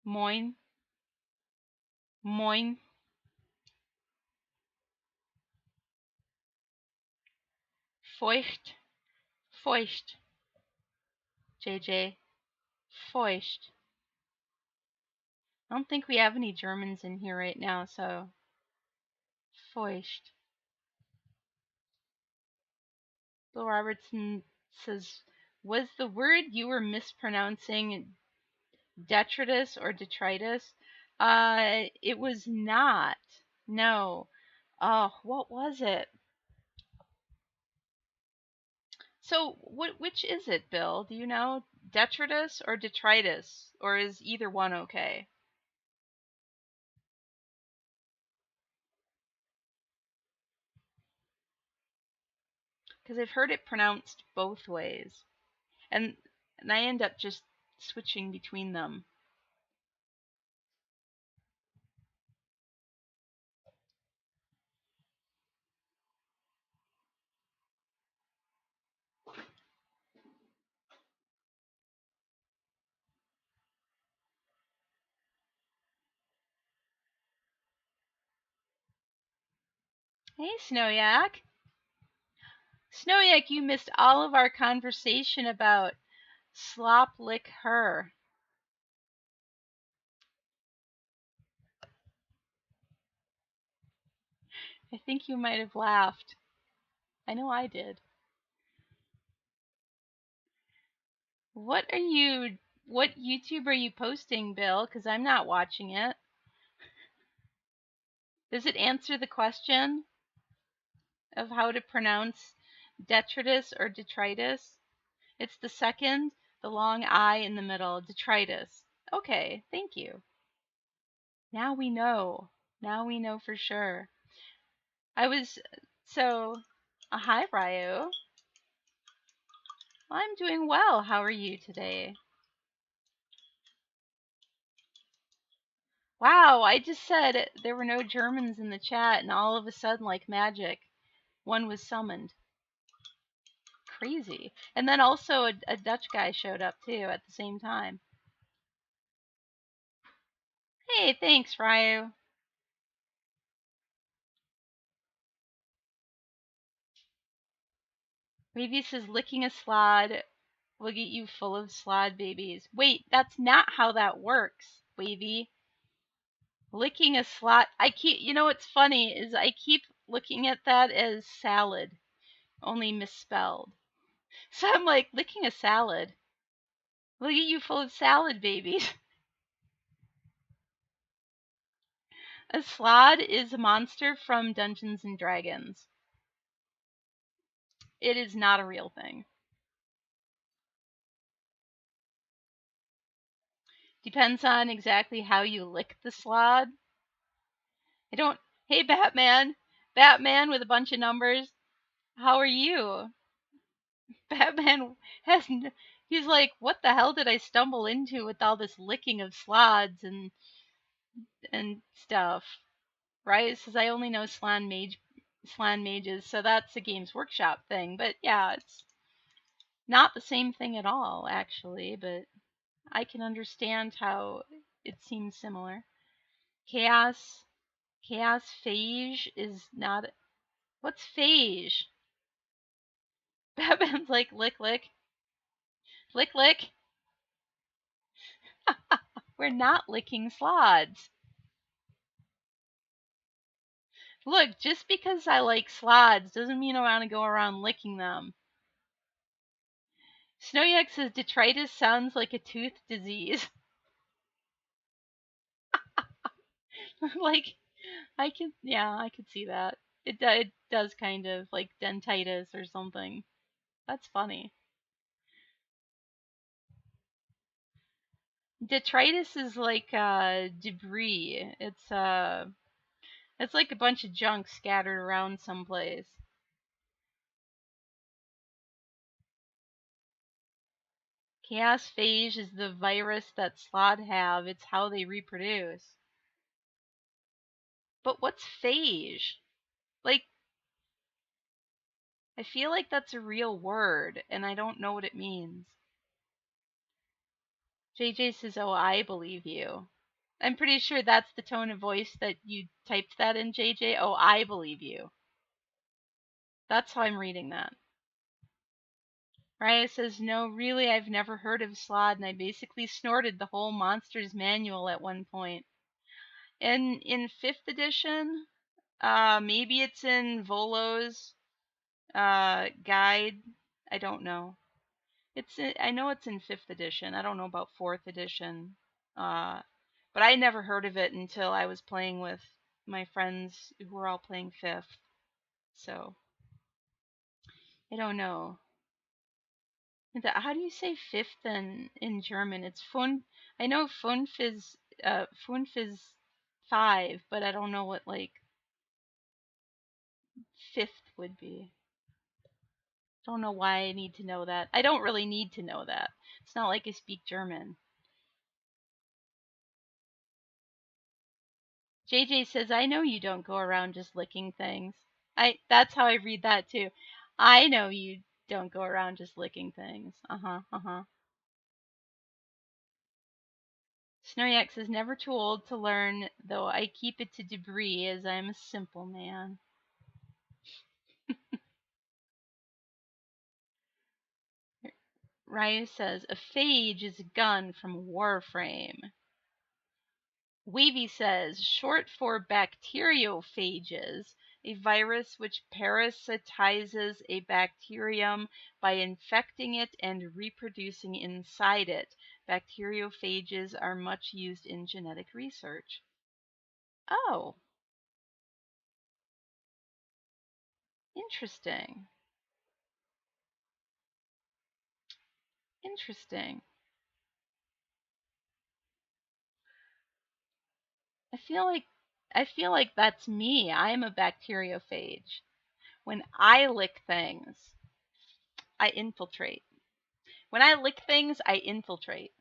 Moin. Moin. Feucht. Feucht. JJ. Feucht. I don't think we have any Germans in here right now, so Feucht. Bill Robertson says, was the word you were mispronouncing detritus or detritus? It was not. No. Oh, what was it? So, which is it, Bill? Do you know? Detritus or detritus? Or is either one okay? Because I've heard it pronounced both ways. And I end up just switching between them. Hey, Snowyak. Snowyak, you missed all of our conversation about slop lick her. I think you might have laughed. I know I did. What YouTube are you posting, Bill? Because I'm not watching it. Does it answer the question of how to pronounce detritus or detritus? It's the second, the long I in the middle, detritus. Okay, thank you. Now we know. Now we know for sure. Hi, Ryu. I'm doing well. How are you today? Wow, I just said there were no Germans in the chat, and all of a sudden, like magic, one was summoned. Crazy. And then also a Dutch guy showed up too at the same time. Hey, thanks, Ryu. Wavy says licking a slod will get you full of slod babies. Wait, that's not how that works, Wavy. Licking a slot. You know what's funny is I keep looking at that as salad, only misspelled. So I'm like, licking a salad. Look at you full of salad babies. A slod is a monster from Dungeons and Dragons. It is not a real thing. Depends on exactly how you lick the slod. Hey, Batman. Batman with a bunch of numbers. How are you? Batman he's like, what the hell did I stumble into with all this licking of slods and stuff? Right? It says I only know Slan mages, so that's a Games Workshop thing. But yeah, it's not the same thing at all, actually, but I can understand how it seems similar. Chaos phage is not. What's phage? Batman's like, lick, lick. Lick, lick. We're not licking slods. Look, just because I like slods doesn't mean I want to go around licking them. Snowyak says detritus sounds like a tooth disease. Like, I could see that. It does kind of like dentitis or something. That's funny. Detritus is like debris. It's like a bunch of junk scattered around someplace. Chaos phage is the virus that slod have. It's how they reproduce. But what's phage? Like, I feel like that's a real word, and I don't know what it means. JJ says, oh, I believe you. I'm pretty sure that's the tone of voice that you typed that in, JJ. Oh, I believe you. That's how I'm reading that. Raya says, no, really, I've never heard of Slod, and I basically snorted the whole Monsters Manual at one point. And in 5th edition, maybe it's in Volo's guide. I don't know. I know it's in 5th edition. I don't know about 4th edition. But I never heard of it until I was playing with my friends who were all playing 5th. So, I don't know. How do you say 5th in German? It's fun. I know fünf is 5, but I don't know what like 5th would be. Don't know why I need to know that. I don't really need to know that. It's not like I speak German. JJ says, I know you don't go around just licking things. That's how I read that too. I know you don't go around just licking things. Uh-huh. Snuryak says, never too old to learn, though I keep it to debris as I'm a simple man. Ryu says, a phage is a gun from Warframe. Wavy says, short for bacteriophages, a virus which parasitizes a bacterium by infecting it and reproducing inside it. Bacteriophages are much used in genetic research. Oh, interesting. Interesting. I feel like that's me. I'm a bacteriophage. When I lick things, I infiltrate. When I lick things, I infiltrate.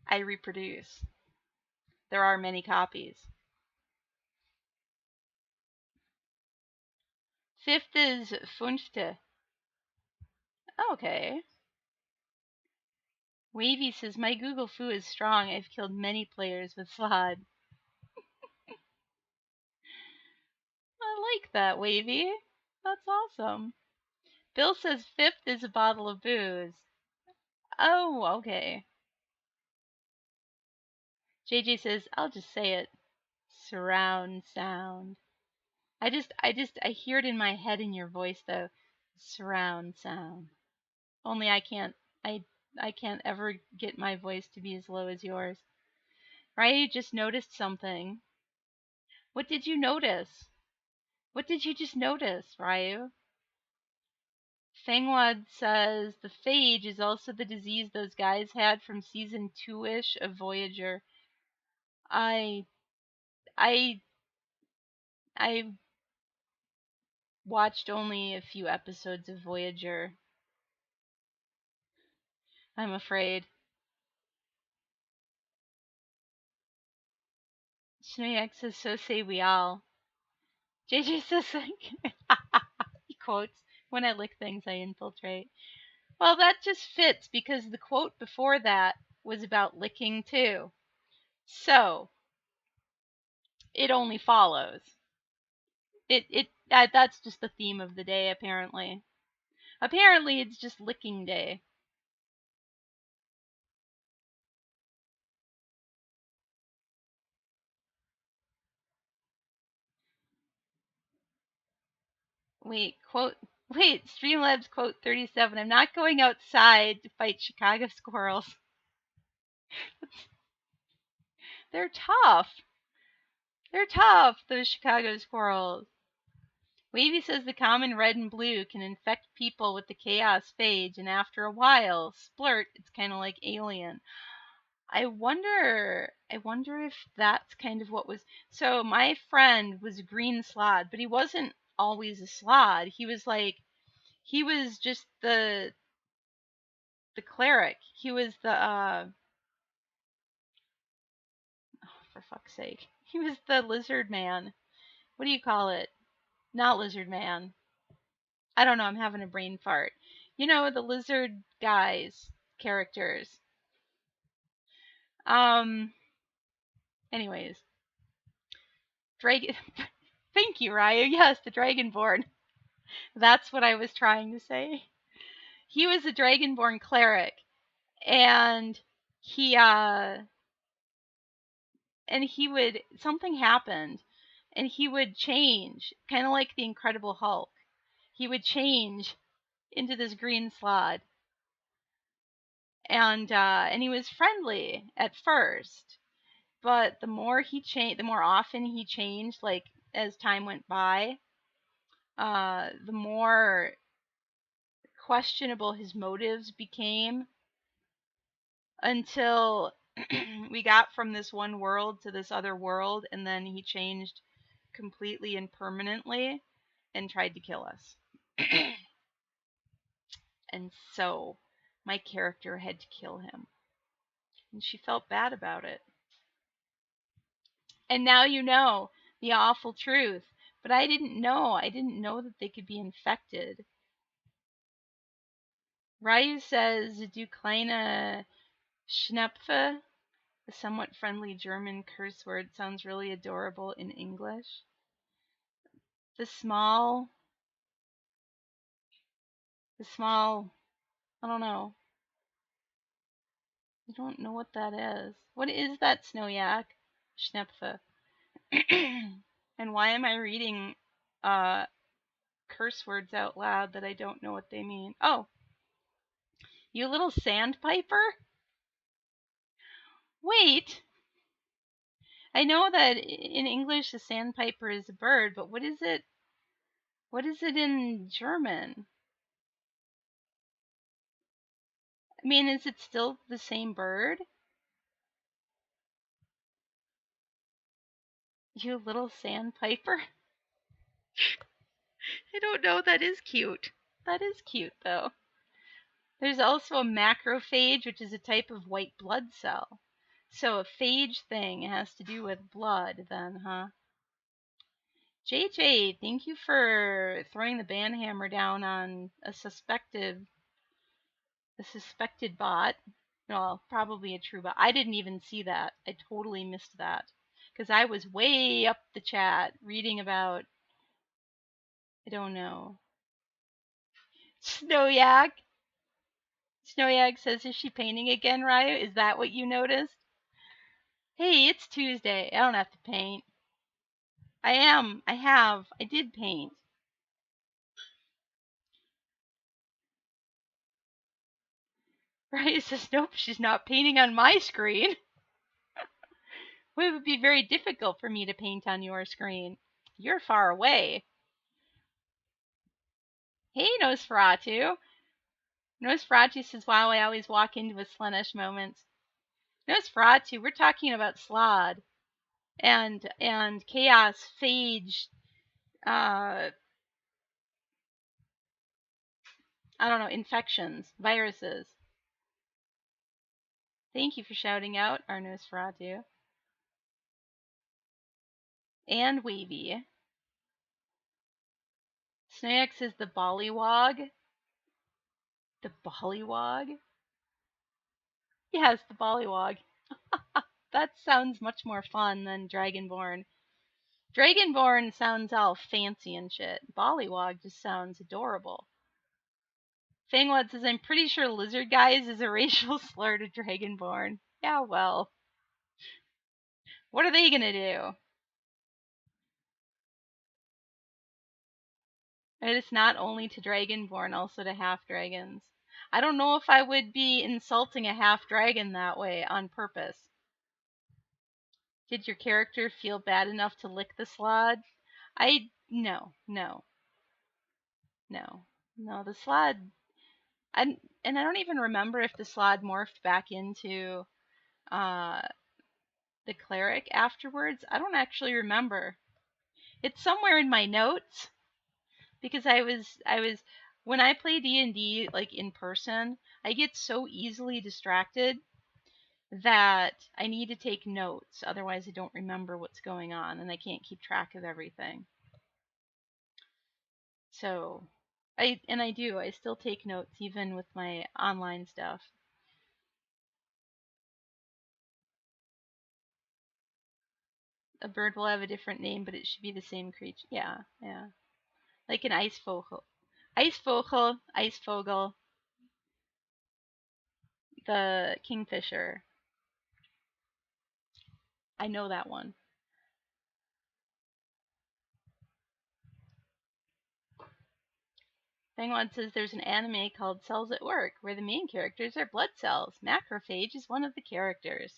I reproduce. There are many copies. 5th is fünfte. Okay. Wavy says, my Google foo is strong. I've killed many players with Slod. I like that, Wavy. That's awesome. Bill says 5th is a bottle of booze. Oh, okay. JJ says, I'll just say it. Surround sound. I hear it in my head in your voice though. Surround sound. Only I can't ever get my voice to be as low as yours. Ryu just noticed something. What did you notice? What did you just notice, Ryu? Fangwad says the phage is also the disease those guys had from season 2-ish of Voyager. I I I watched only a few episodes of Voyager. I'm afraid. Snowyak says, so say we all. JJ says, he quotes, when I lick things, I infiltrate. Well, that just fits because the quote before that was about licking too. So, it only follows. That's just the theme of the day, apparently. Apparently, it's just licking day. Wait, Streamlabs quote 37. I'm not going outside to fight Chicago squirrels. They're tough. They're tough, those Chicago squirrels. Wavy says the common red and blue can infect people with the chaos phage, and after a while, splurt, it's kind of like alien. I wonder if that's kind of what was. So my friend was a green slod, but he wasn't always a slod. He was just the cleric. He was the oh, for fuck's sake. He was the lizard man. What do you call it? Not lizard man. I don't know, I'm having a brain fart. You know, the lizard guys characters. Um anyways, Dragon. Thank you, Ryu. Yes, the Dragonborn. That's what I was trying to say. He was a dragonborn cleric, and he would, something happened, and he would change, kind of like the Incredible Hulk. He would change into this green slod, and he was friendly at first, but the more he changed, the more often he changed, like as time went by, the more questionable his motives became, until we got from this one world to this other world, and then he changed completely and permanently and tried to kill us. And so my character had to kill him, and she felt bad about it. And now you know the awful truth. But I didn't know. I didn't know that they could be infected. Ryu says, Du kleine Schnepfe, a somewhat friendly German curse word, sounds really adorable in English. The small, I don't know. I don't know what that is. What is that, Snowyak? Schnepfe. And why am I reading curse words out loud that I don't know what they mean? Oh, you little sandpiper? Wait! I know that in English a sandpiper is a bird, but what is it? What is it in German? I mean, is it still the same bird? You little sandpiper? I don't know. That is cute. That is cute, though. There's also a macrophage, which is a type of white blood cell. So a phage thing has to do with blood, then, huh? JJ, thank you for throwing the banhammer down on a suspected bot. Well, probably a true bot. I didn't even see that. I totally missed that. Because I was way up the chat reading about, I don't know. Snowyak. Snowyak says, is she painting again, Ryu? Is that what you noticed? Hey, it's Tuesday. I don't have to paint. I am. I have. I did paint. Ryu says, nope, she's not painting on my screen. It would be very difficult for me to paint on your screen. You're far away. Hey, Nosferatu. Nosferatu says, wow, I always walk into a Slaanesh moment. Nosferatu, we're talking about Slod and Chaos, Phage, I don't know, infections, viruses. Thank you for shouting out, our Nosferatu. And Wavy. Snayak says the Bollywog. The Bollywog? Yes, the Bollywog. That sounds much more fun than Dragonborn. Dragonborn sounds all fancy and shit. Bollywog just sounds adorable. Fangwad says, I'm pretty sure lizard guys is a racial slur to Dragonborn. Yeah, well. What are they gonna do? It's not only to Dragonborn, also to half-dragons. I don't know if I would be insulting a half-dragon that way on purpose. Did your character feel bad enough to lick the slod? No. The slod, and I don't even remember if the slod morphed back into uh, the cleric afterwards. I don't actually remember. It's somewhere in my notes, because I was when I play D&D like in person, I get so easily distracted that I need to take notes, otherwise I don't remember what's going on and I can't keep track of everything. So I still take notes even with my online stuff. A bird will have a different name, but it should be the same creature. Yeah. Like an Eisvogel. Eisvogel, the kingfisher. I know that one. Fangwad says there's an anime called Cells at Work where the main characters are blood cells. Macrophage is one of the characters.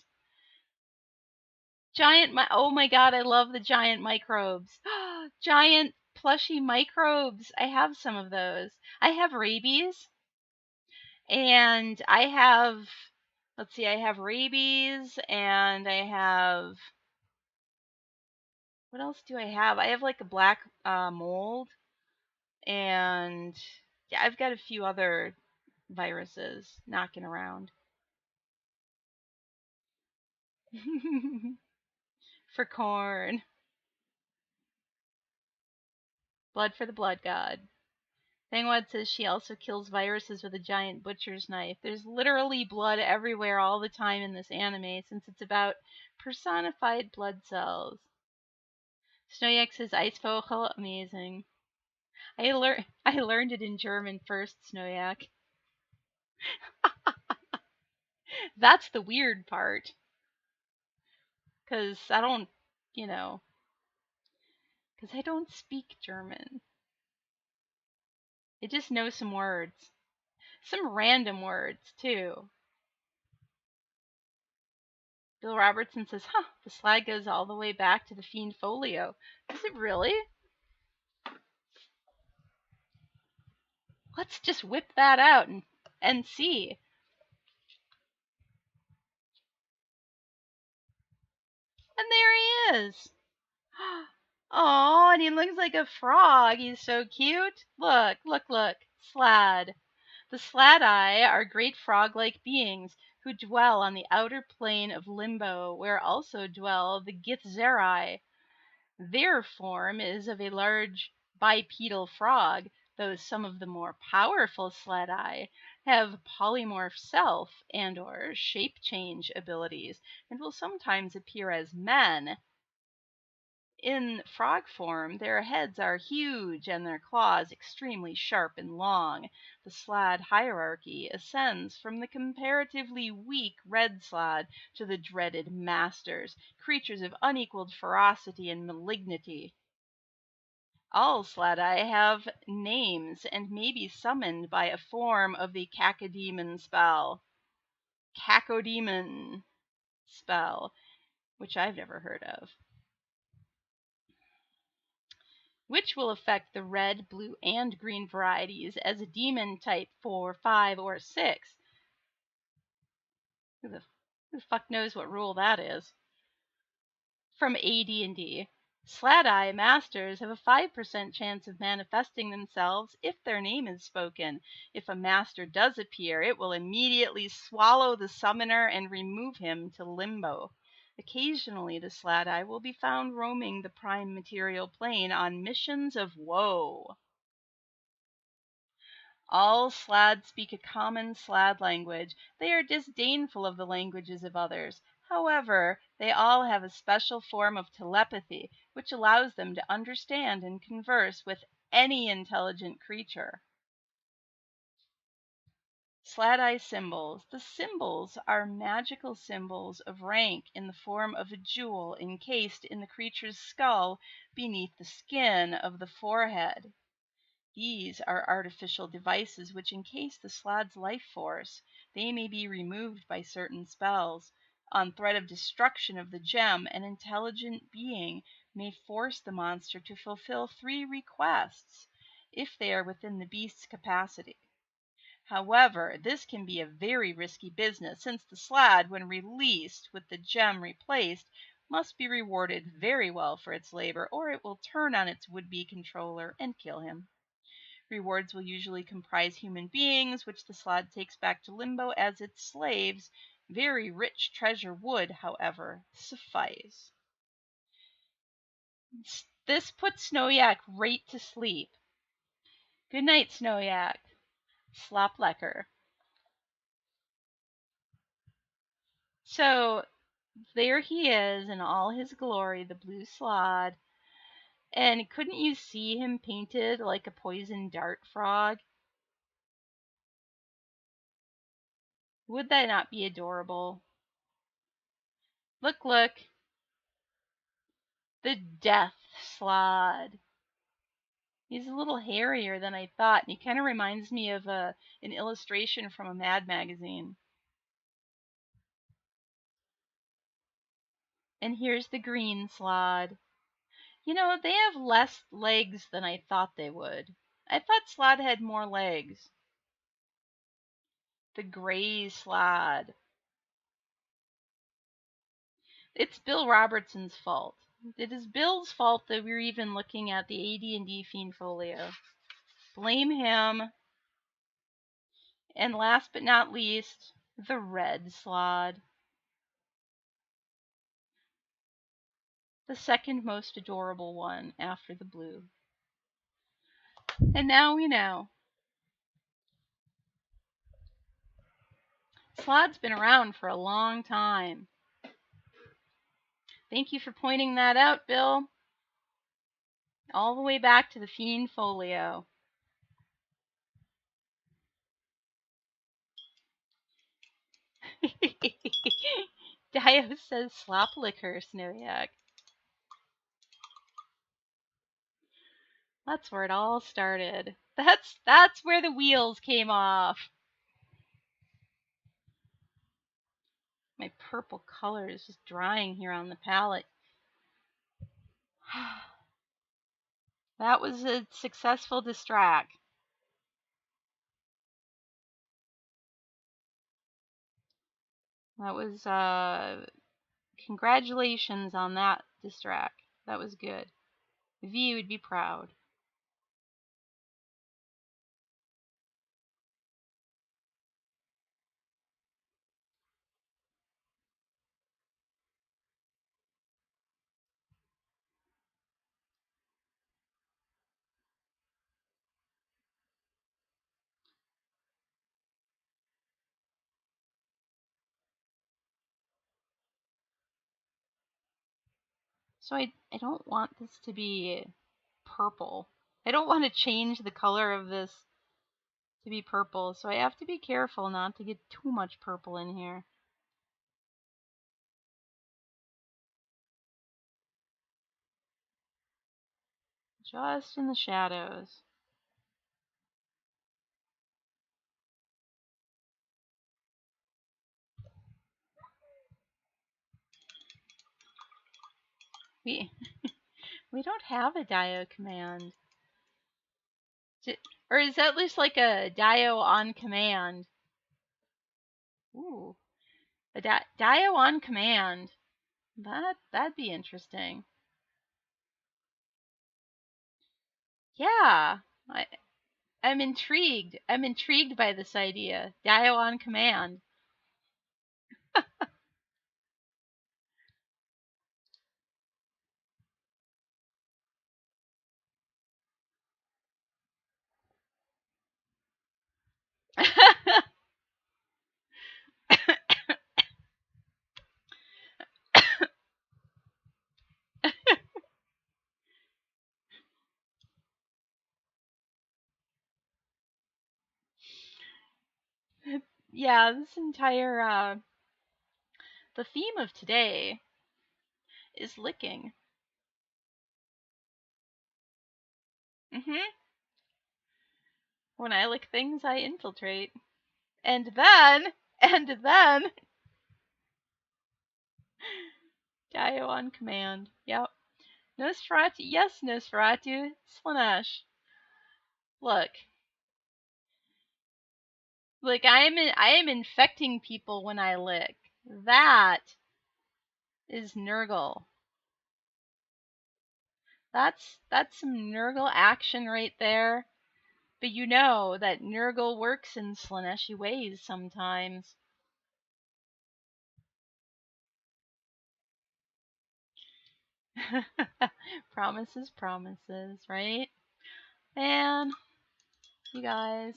Oh my god, I love the giant microbes. Giant plushy microbes. I have some of those. I have rabies. And I have, let's see, I have rabies and I have, what else do I have? I have like a black mold. And yeah, I've got a few other viruses knocking around. For corn. Blood for the blood god. Fangwad says she also kills viruses with a giant butcher's knife. There's literally blood everywhere all the time in this anime since it's about personified blood cells. Snoyak says Eisvogel, amazing. I learned it in German first, Snoyak. That's the weird part. Because I don't, you know, because I don't speak German. I just know some words. Some random words, too. Bill Robertson says, the slide goes all the way back to the Fiend Folio. Does it really? Let's just whip that out and see. And there he is. Oh, and he looks like a frog. He's so cute. Look. Slad. The Sladai are great frog-like beings who dwell on the outer plane of Limbo, where also dwell the Githzerai. Their form is of a large bipedal frog, though some of the more powerful Sladai have polymorph self and or shape change abilities and will sometimes appear as men. In frog form, their heads are huge and their claws extremely sharp and long. The Slad hierarchy ascends from the comparatively weak red Slad to the dreaded Masters, creatures of unequaled ferocity and malignity. All Sladai have names and may be summoned by a form of the Cacodemon spell. Cacodemon spell, which I've never heard of. Which will affect the red, blue, and green varieties as a demon type 4, 5, or 6. Who the fuck knows what rule that is? From AD&D. Sladai masters have a 5% chance of manifesting themselves if their name is spoken. If a master does appear, it will immediately swallow the summoner and remove him to Limbo. Occasionally, the Sladai will be found roaming the prime material plane on missions of woe. All Slads speak a common Slad language. They are disdainful of the languages of others. However, they all have a special form of telepathy, which allows them to understand and converse with any intelligent creature. Sladai symbols. The symbols are magical symbols of rank in the form of a jewel encased in the creature's skull beneath the skin of the forehead. These are artificial devices which encase the Slad's life force. They may be removed by certain spells. On threat of destruction of the gem, an intelligent being may force the monster to fulfill 3 requests, if they are within the beast's capacity. However, this can be a very risky business, since the Slad, when released with the gem replaced, must be rewarded very well for its labor, or it will turn on its would-be controller and kill him. Rewards will usually comprise human beings, which the Slad takes back to Limbo as its slaves. Very rich treasure would, however, suffice. This puts Snowyak right to sleep. Good night, Snowyak. Slop lecker. So there he is in all his glory, the blue Slad. And couldn't you see him painted like a poison dart frog? Would that not be adorable? Look, look. The death slod. He's a little hairier than I thought, and he kind of reminds me of an illustration from a Mad magazine. And here's the green slod. You know, they have less legs than I thought they would. I thought slod had more legs. The gray slod. It's Bill Robertson's fault. It is Bill's fault that we're even looking at the AD&D Fiend Folio. Blame him. And last but not least, the red slod. The second most adorable one after the blue. And now we know. Slod's been around for a long time. Thank you for pointing that out, Bill. All the way back to the Fiend Folio. Dio says slop liquor, Snowyak. That's where it all started. That's where the wheels came off. My purple color is just drying here on the palette. That was a successful distract. That was congratulations on that distract. That was good. V would be proud. So I don't want this to be purple. I don't want to change the color of this to be purple, so I have to be careful not to get too much purple in here. Just in the shadows. We we don't have a Dio command. Or is that at least like a Dio on command? Ooh. A Dio on command. That'd be interesting. Yeah. I'm intrigued. I'm intrigued by this idea. Dio on command. Yeah, this entire the theme of today is licking. When I lick things, I infiltrate. And then Dio on command. Yep. Nosferatu. Yes, Nosferatu. Slanesh. Look. Look, I am infecting people when I lick. That is Nurgle. That's some Nurgle action right there. But you know that Nurgle works in Slaneshi ways sometimes. Promises, promises, right? Man, you guys.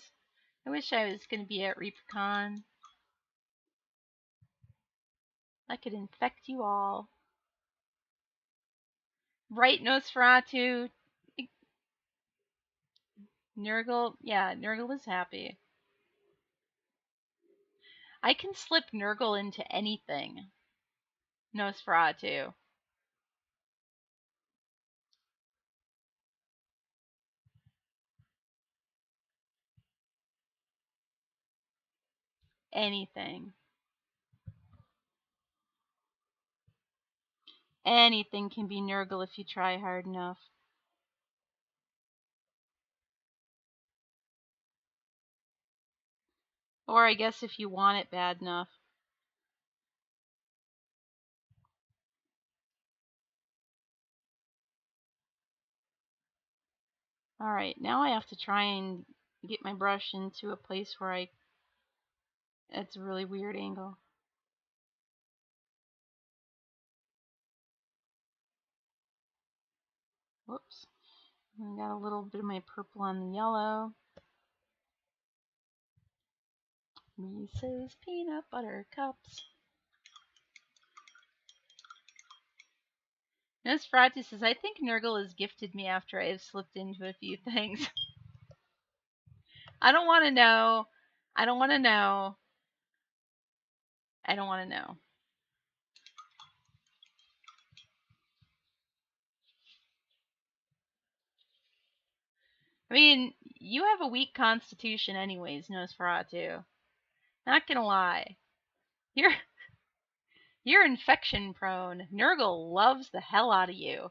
I wish I was going to be at ReaperCon. I could infect you all. Right, Nosferatu. Nurgle, yeah, Nurgle is happy. I can slip Nurgle into anything. Nosferatu. Anything. Anything can be Nurgle if you try hard enough. Or I guess if you want it bad enough. Alright, now I have to try and get my brush into a place where it's a really weird angle. Whoops. I got a little bit of my purple on the yellow. Reese's Peanut Butter Cups. Nosferatu says, I think Nurgle has gifted me after I have slipped into a few things. I don't want to know. I don't want to know. I don't want to know. I mean, you have a weak constitution anyways, Nosferatu. Not gonna lie. You're you're infection prone. Nurgle loves the hell out of you.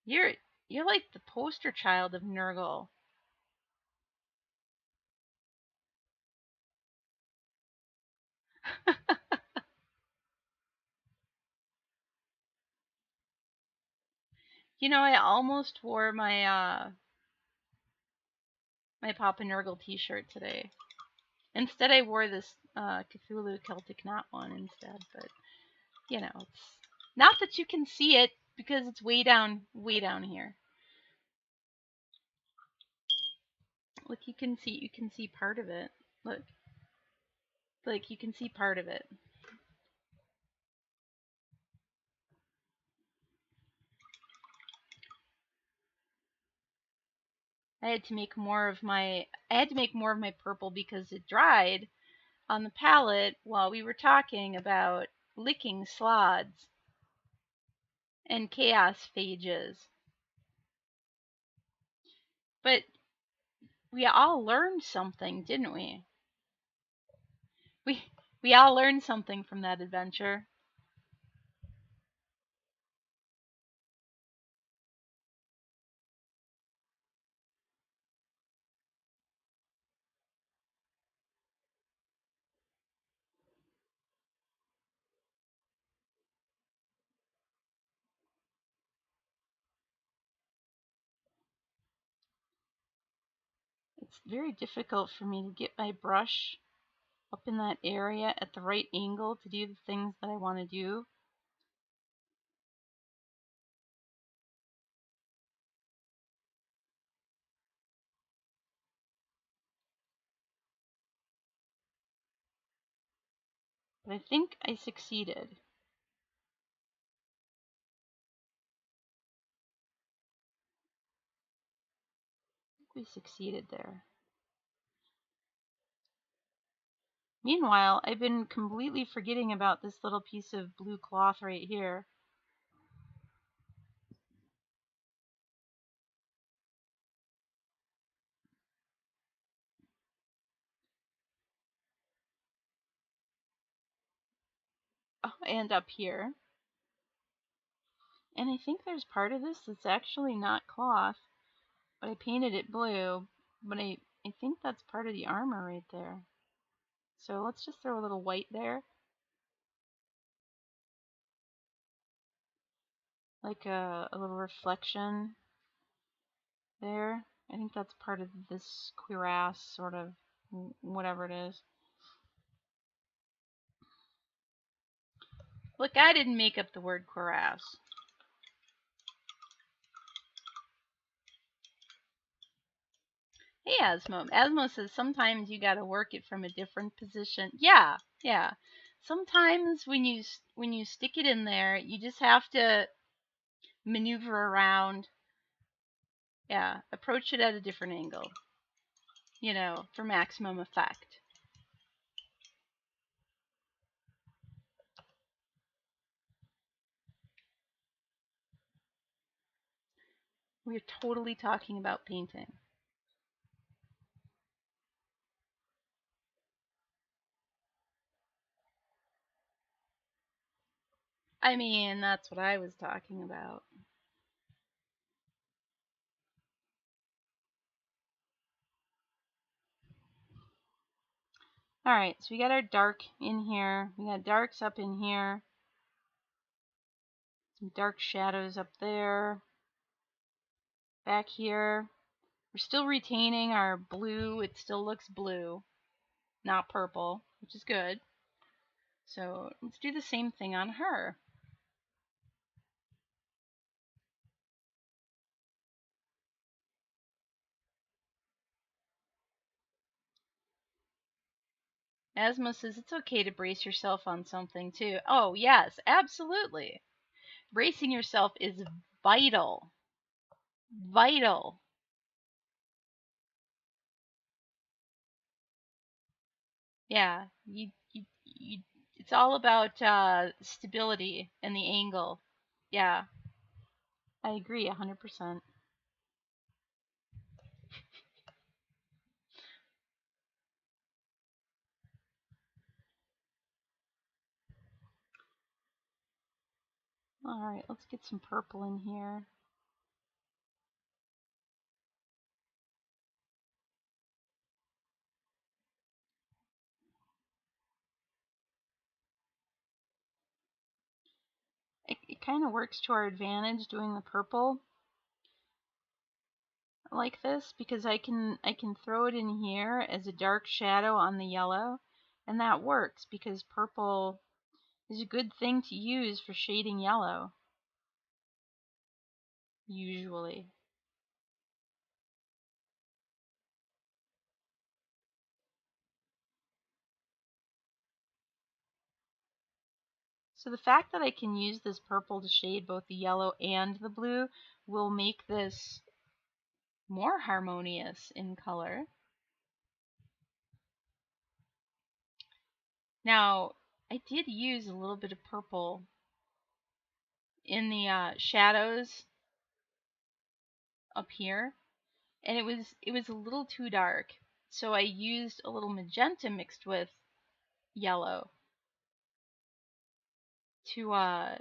You're you're like the poster child of Nurgle. You know, I almost wore my Papa Nurgle t-shirt today. Instead, I wore this Cthulhu Celtic Knot one instead. But you know, it's not that you can see it because it's way down here. Look, you can see part of it. Look, like you can see part of it. I had to make more of my purple because it dried on the palette while we were talking about licking slods and chaos phages. But we all learned something, didn't we? We all learned something from that adventure. It's very difficult for me to get my brush up in that area at the right angle to do the things that I want to do. But I think I succeeded. We succeeded there. Meanwhile, I've been completely forgetting about this little piece of blue cloth right here. Oh, and up here. And I think there's part of this that's actually not cloth, but I painted it blue. But I think that's part of the armor right there. So let's just throw a little white there. Like a little reflection there. I think that's part of this cuirass, sort of, whatever it is. Look, I didn't make up the word cuirass. Hey, Asmo. Asmo says sometimes you got to work it from a different position. Yeah, yeah. Sometimes when you stick it in there, you just have to maneuver around. Yeah, approach it at a different angle. For maximum effect. We're totally talking about painting. I mean, that's what I was talking about. Alright, so we got our dark in here. We got darks up in here. Some dark shadows up there. Back here. We're still retaining our blue. It still looks blue, not purple, which is good. So let's do the same thing on her. Asmo says it's okay to brace yourself on something too. Oh, yes, absolutely. Bracing yourself is vital. Vital. Yeah, it's all about stability and the angle. Yeah, I agree 100%. All right, let's get some purple in here. It kind of works to our advantage doing the purple like this because I can throw it in here as a dark shadow on the yellow, and that works because purple is a good thing to use for shading yellow usually. So the fact that I can use this purple to shade both the yellow and the blue will make this more harmonious in color. Now, I did use a little bit of purple in the shadows up here, and it was a little too dark. So I used a little magenta mixed with yellow to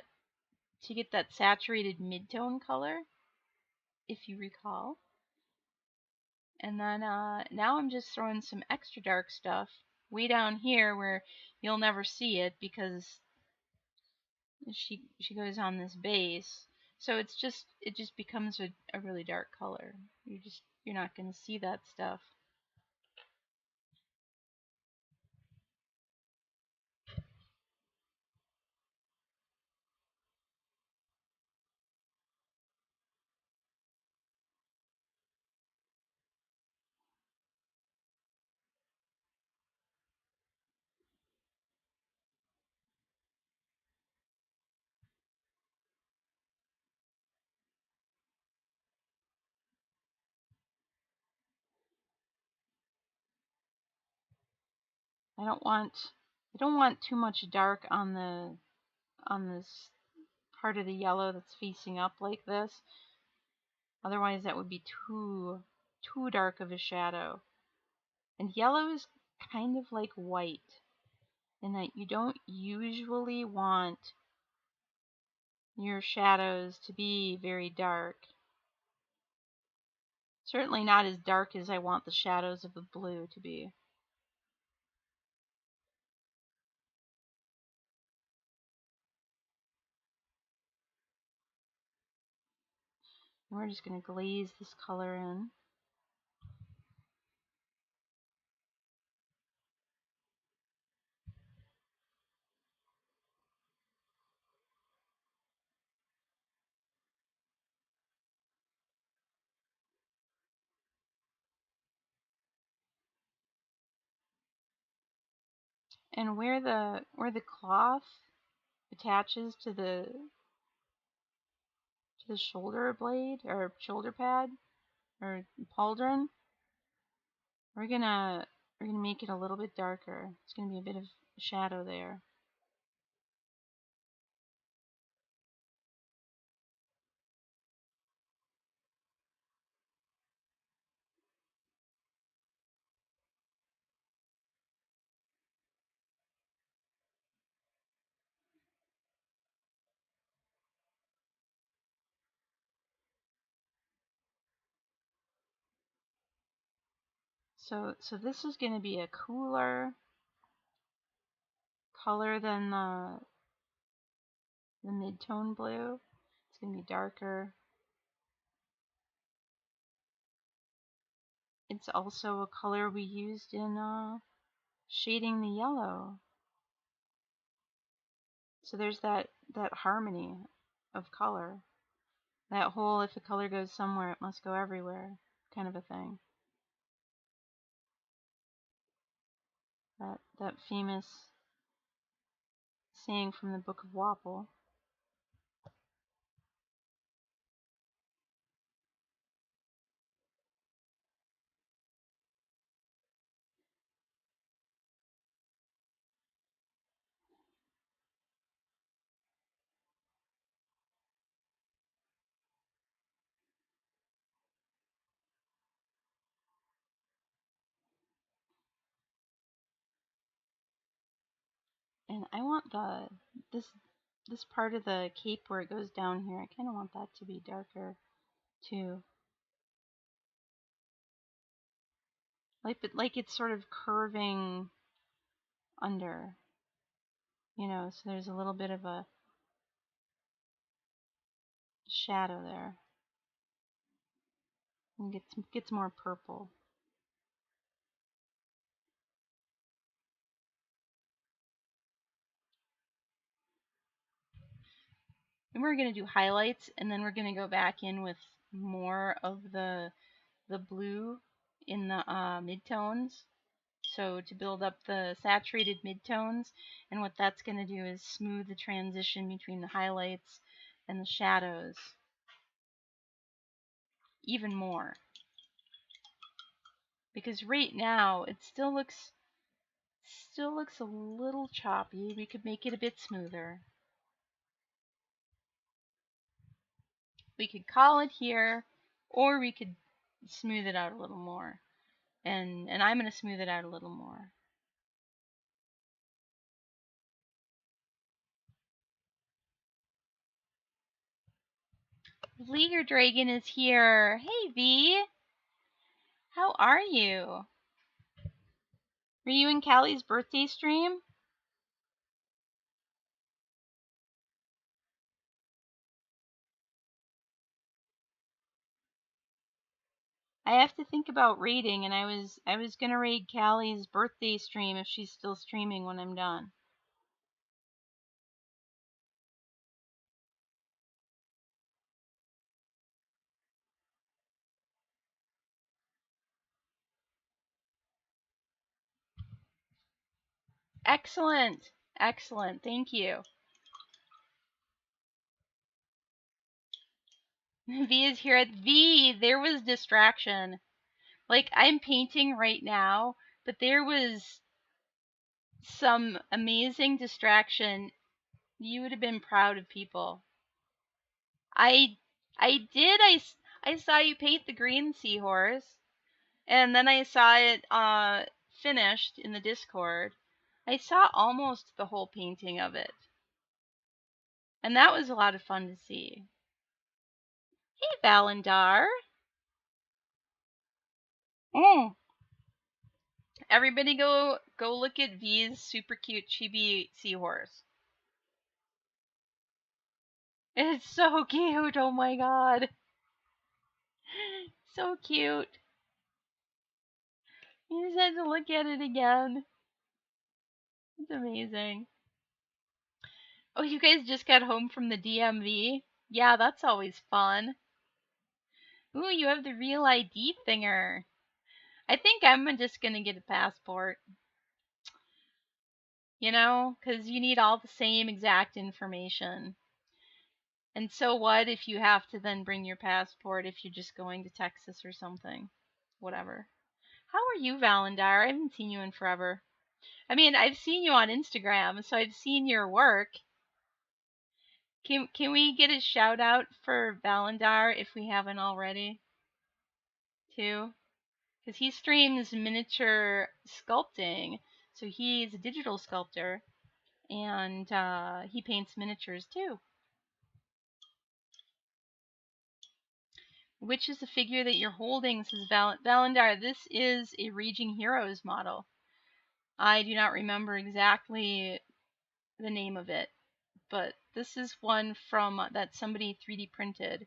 get that saturated mid-tone color, if you recall. And then now I'm just throwing some extra dark stuff way down here where you'll never see it because she goes on this base. So it just becomes a really dark color. You're not gonna see that stuff. I don't want too much dark on this part of the yellow that's facing up like this. Otherwise that would be too dark of a shadow. And yellow is kind of like white in that you don't usually want your shadows to be very dark. Certainly not as dark as I want the shadows of the blue to be. And we're just going to glaze this color in. And where the cloth attaches to the shoulder blade or shoulder pad or pauldron, we're gonna make it a little bit darker. It's gonna be a bit of shadow there. So this is gonna be a cooler color than the mid-tone blue. It's gonna be darker. It's also a color we used in shading the yellow. So there's that harmony of color. That whole if a color goes somewhere, it must go everywhere kind of a thing. That famous saying from the Book of Wappel. And I want this part of the cape where it goes down here. I kind of want that to be darker too. Like it's sort of curving under, so there's a little bit of a shadow there. And gets more purple. And we're going to do highlights, and then we're going to go back in with more of the blue in the midtones. So to build up the saturated midtones, and what that's going to do is smooth the transition between the highlights and the shadows even more. Because right now it still looks a little choppy. We could make it a bit smoother. We could call it here, or we could smooth it out a little more. And I'm going to smooth it out a little more. Leader Dragon is here. Hey, V. How are you? Were you in Callie's birthday stream? I have to think about raiding, and I was gonna raid Callie's birthday stream if she's still streaming when I'm done. Excellent. Excellent. Thank you. V is here at V. There was distraction. Like, I'm painting right now, but there was some amazing distraction. You would have been proud of people. I did. I saw you paint the green seahorse, and then I saw it finished in the Discord. I saw almost the whole painting of it, and that was a lot of fun to see. Hey, Valendar. Mm. Everybody go look at V's super cute chibi seahorse. It's so cute. Oh my god. So cute. You just had to look at it again. It's amazing. Oh, you guys just got home from the DMV? Yeah, that's always fun. Ooh, you have the real ID thinger. I think I'm just gonna get a passport. you know, because you need all the same exact information. And so what if you have to then bring your passport if you're just going to Texas or something? Whatever. How are you, Valendar? I haven't seen you in forever. I mean, I've seen you on Instagram, so I've seen your work. Can we get a shout out for Valendar if we haven't already? Too? Because he streams miniature sculpting, so he's a digital sculptor, and he paints miniatures too. Which is the figure that you're holding, says Valendar. This is a Raging Heroes model. I do not remember exactly the name of it, but this is one from that somebody 3D printed,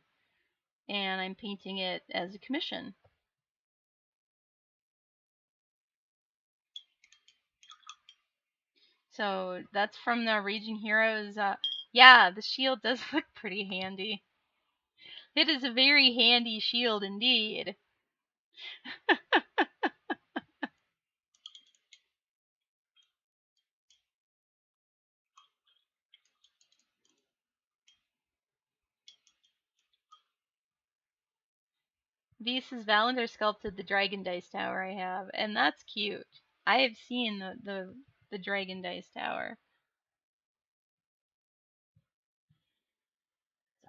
and I'm painting it as a commission. So that's from the Raging Heroes. Yeah, the shield does look pretty handy. It is a very handy shield indeed. V says Valendar sculpted the Dragon Dice Tower I have, and that's cute. I have seen the Dragon Dice Tower.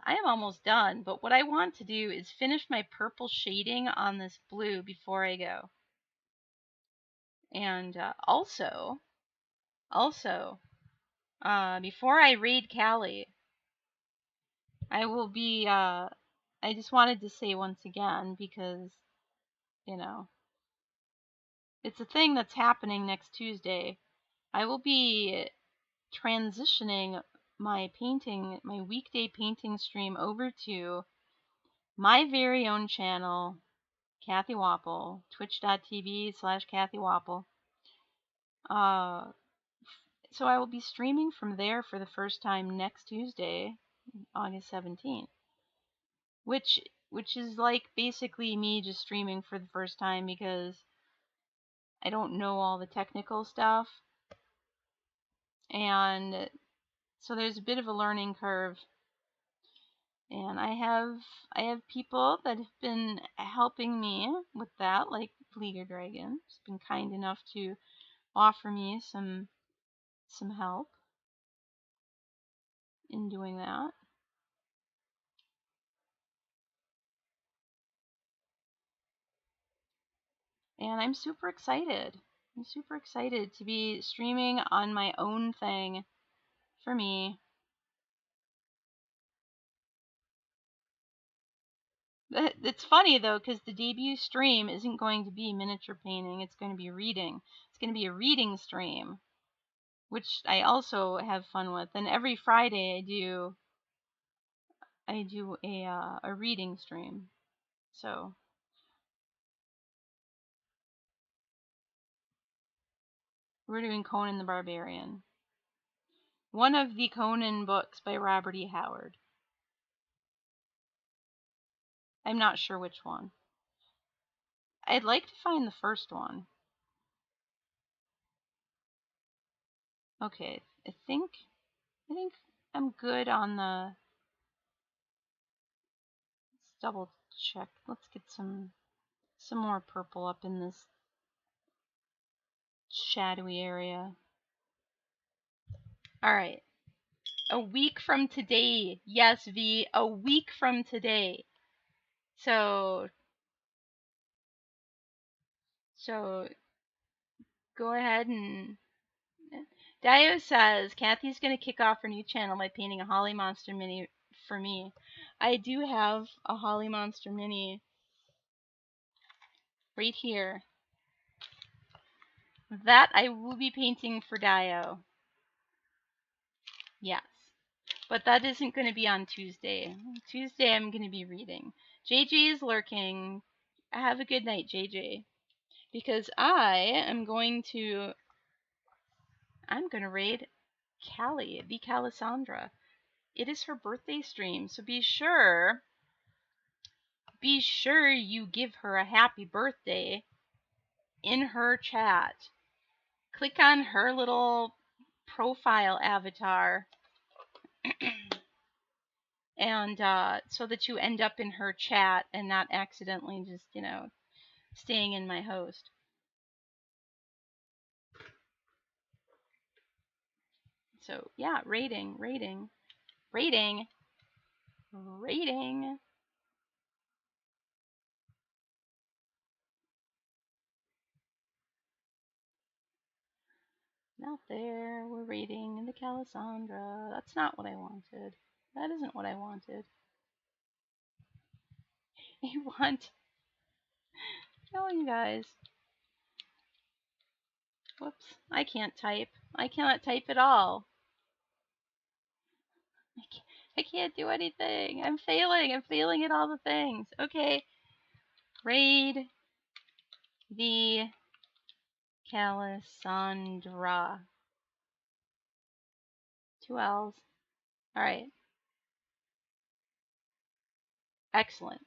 I am almost done, but what I want to do is finish my purple shading on this blue before I go. And also, before I raid Callie, I will be, I just wanted to say once again, because, you know, it's a thing that's happening next Tuesday. I will be transitioning my weekday painting stream over to my very own channel, Cathy Wappel, twitch.tv/Cathy Wappel. So I will be streaming from there for the first time next Tuesday, August 17th. Which is like basically me just streaming for the first time because I don't know all the technical stuff. And so there's a bit of a learning curve. And I have people that have been helping me with that, like League of Dragons, been kind enough to offer me some help in doing that. And I'm super excited. I'm super excited to be streaming on my own thing for me. It's funny though, because the debut stream isn't going to be miniature painting, it's going to be reading. It's going to be a reading stream, which I also have fun with. And every Friday I do a reading stream. So we're doing Conan the Barbarian. One of the Conan books by Robert E. Howard. I'm not sure which one. I'd like to find the first one. Okay, I think I'm good on the. Let's double check. Let's get some more purple up in this shadowy area. Alright. A week from today. Yes, V. A week from today. So go ahead and. Dio says Cathy's going to kick off her new channel by painting a Holly Monster mini for me. I do have a Holly Monster mini right here. That I will be painting for Dio. Yes. But that isn't going to be on Tuesday. Tuesday I'm going to be reading. JJ is lurking. Have a good night, JJ. Because I'm going to raid Callie, the Calisandra. It is her birthday stream, so be sure you give her a happy birthday in her chat. Click on her little profile avatar, and so that you end up in her chat and not accidentally just, staying in my host. So yeah, rating. Out there, we're rating the Calisandra. That's not what I wanted. That isn't what I wanted. I want. Oh, you guys. Whoops. I can't type. I cannot type at all. I can't do anything. I'm failing. I'm failing at all the things. Okay. Raid the Calisandra. 2 L's. Alright. Excellent.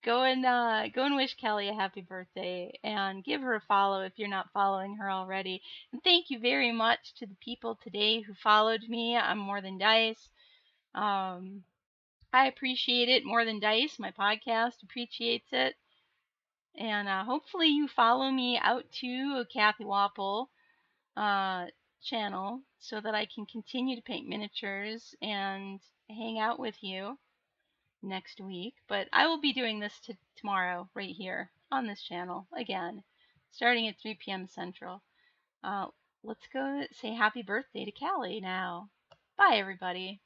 Go and wish Kelly a happy birthday and give her a follow if you're not following her already. And thank you very much to the people today who followed me on More Than Dice. I appreciate it. More Than Dice, my podcast, appreciates it. And hopefully you follow me out to Cathy Wappel channel so that I can continue to paint miniatures and hang out with you next week. But I will be doing this tomorrow right here on this channel again, starting at 3 p.m. Central. Let's go say happy birthday to Callie now. Bye, everybody.